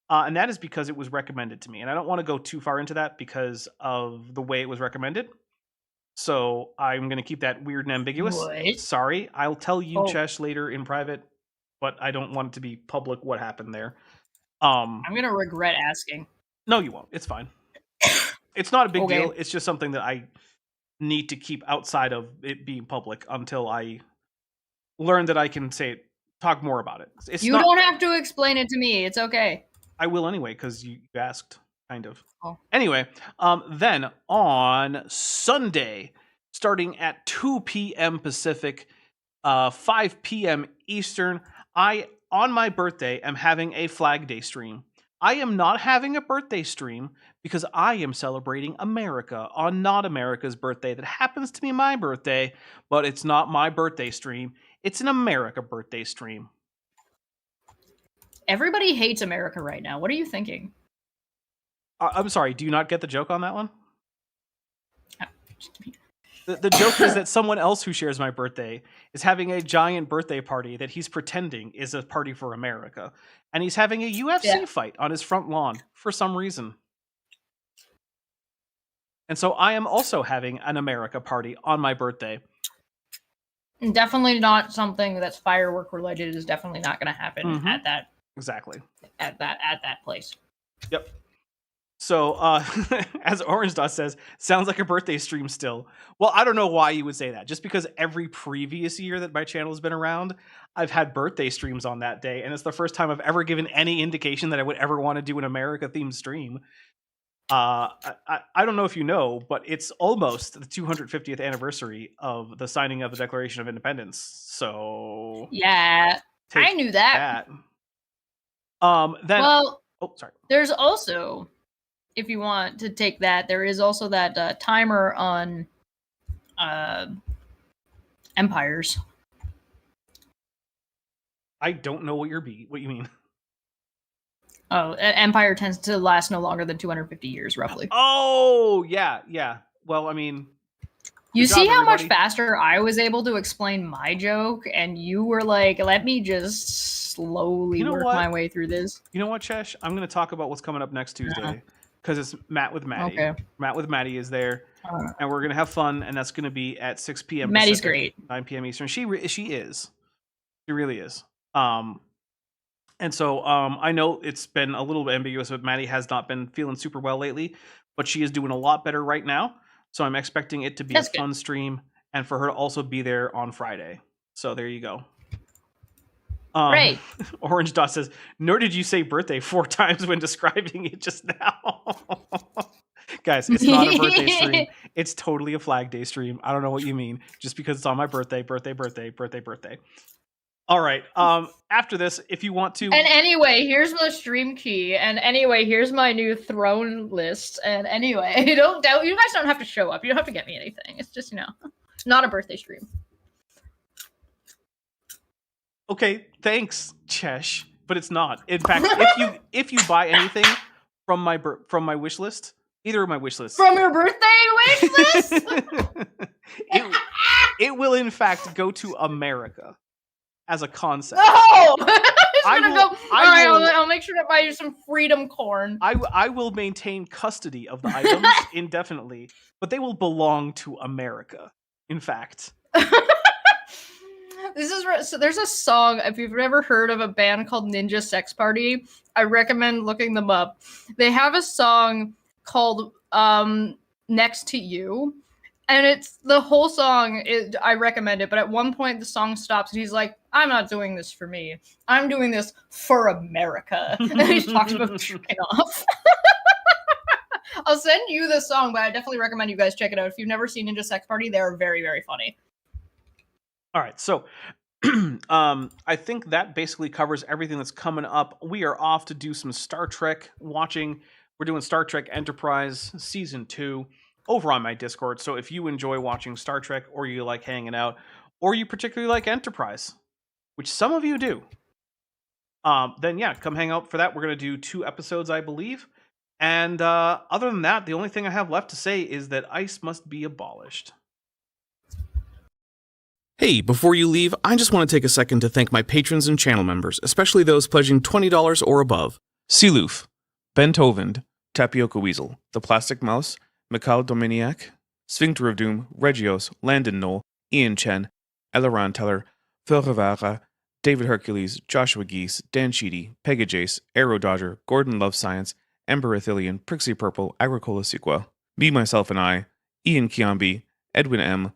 And that is because it was recommended to me. And I don't want to go too far into that because of the way it was recommended. So I'm going to keep that weird and ambiguous. What? Sorry. I'll tell you, Oh. Chesh, later in private. But I don't want it to be public what happened there. I'm going to regret asking. No, you won't. It's fine. It's not a big Okay. deal. It's just something that I need to keep outside of it being public until I learn that I can talk more about it. You don't have to explain it to me. It's okay. I will anyway, because you asked, kind of. Oh. Anyway, then on Sunday, starting at 2 p.m. Pacific, 5 p.m. Eastern, I, on my birthday, am having a Flag Day stream. I am not having a birthday stream because I am celebrating America on Not America's birthday. That happens to be my birthday, but it's not my birthday stream. It's an America birthday stream. Everybody hates America right now. What are you thinking? I'm sorry, do you not get the joke on that one? The joke is that someone else who shares my birthday is having a giant birthday party that he's pretending is a party for America. And he's having a UFC fight on his front lawn for some reason. And so I am also having an America party on my birthday. Definitely not something that's firework related. Is definitely not going to happen at that. Exactly. At that place. Yep. So, as Orange Dot says, sounds like a birthday stream still. Well, I don't know why you would say that. Just because every previous year that my channel has been around, I've had birthday streams on that day, and it's the first time I've ever given any indication that I would ever want to do an America-themed stream. I don't know if you know, but it's almost the 250th anniversary of the signing of the Declaration of Independence. So, yeah, I knew that. Then, well, oh, sorry. There's also, if you want to take that, there is also that timer on empires. I don't know what you mean. Oh, empire tends to last no longer than 250 years, roughly. Oh, yeah. Well, I mean, you see how much faster I was able to explain my joke, and you were like, let me just slowly work my way through this. You know what, Chesh? I'm going to talk about what's coming up next Tuesday, because it's Matt with Maddie. Okay. Matt with Maddie is there, and we're going to have fun, and that's going to be at 6 p.m. Maddie's Pacific, great. 9 p.m. Eastern. She is. She really is. And so I know it's been a little bit ambiguous, but Maddie has not been feeling super well lately, but she is doing a lot better right now. So I'm expecting it to be a fun stream and for her to also be there on Friday. So there you go. Great. Orange Dot says, nor did you say birthday 4 times when describing it just now. Guys, it's not a birthday stream. It's totally a Flag Day stream. I don't know what you mean. Just because it's on my birthday. All right. After this, if you want to. And anyway, here's my stream key. And anyway, here's my new throne list. And anyway, you guys don't have to show up. You don't have to get me anything. It's just, not a birthday stream. Okay, thanks, Chesh. But it's not. In fact, if you buy anything from my wish list, Either of my wish lists. From your birthday wish list? it will, in fact, go to America as a concept. No! It's I gonna will- go. I All right, will- I'll make sure to buy you some freedom corn. I will maintain custody of the items indefinitely, but they will belong to America, in fact. So there's a song, if you've never heard of a band called Ninja Sex Party, I recommend looking them up. They have a song called Next to You, and it's the whole song, I recommend it, but at one point the song stops and he's like, I'm not doing this for me. I'm doing this for America. And he talks about jerking off. I'll send you the song, but I definitely recommend you guys check it out. If you've never seen Ninja Sex Party, they're very, very funny. All right, so I think that basically covers everything that's coming up. We are off to do some Star Trek watching. We're doing Star Trek Enterprise Season 2 over on my Discord. So if you enjoy watching Star Trek, or you like hanging out, or you particularly like Enterprise, which some of you do, then yeah, come hang out for that. We're going to do 2 episodes, I believe. And other than that, the only thing I have left to say is that ICE must be abolished. Hey, before you leave, I just want to take a second to thank my patrons and channel members, especially those pledging $20 or above. Sealoof, Ben Tovand, Tapioca Weasel, The Plastic Mouse, Mikhail Dominiak, Sphincter of Doom, Regios, Landon Knoll, Ian Chen, Eleran Teller, Phil Rivera, David Hercules, Joshua Geese, Dan Sheedy, Pegajace, Arrow Dodger, Gordon Love Science, Ember Athelian, Prixie Purple, Agricola Sequa, Me, Myself, and I, Ian Kiambi, Edwin M.,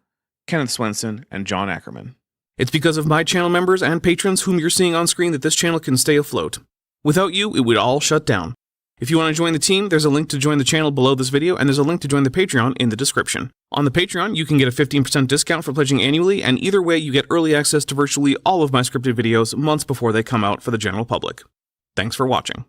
Kenneth Swenson, and John Ackerman. It's because of my channel members and patrons whom you're seeing on screen that this channel can stay afloat. Without you, it would all shut down. If you want to join the team, there's a link to join the channel below this video, and there's a link to join the Patreon in the description. On the Patreon, you can get a 15% discount for pledging annually, and either way, you get early access to virtually all of my scripted videos months before they come out for the general public. Thanks for watching.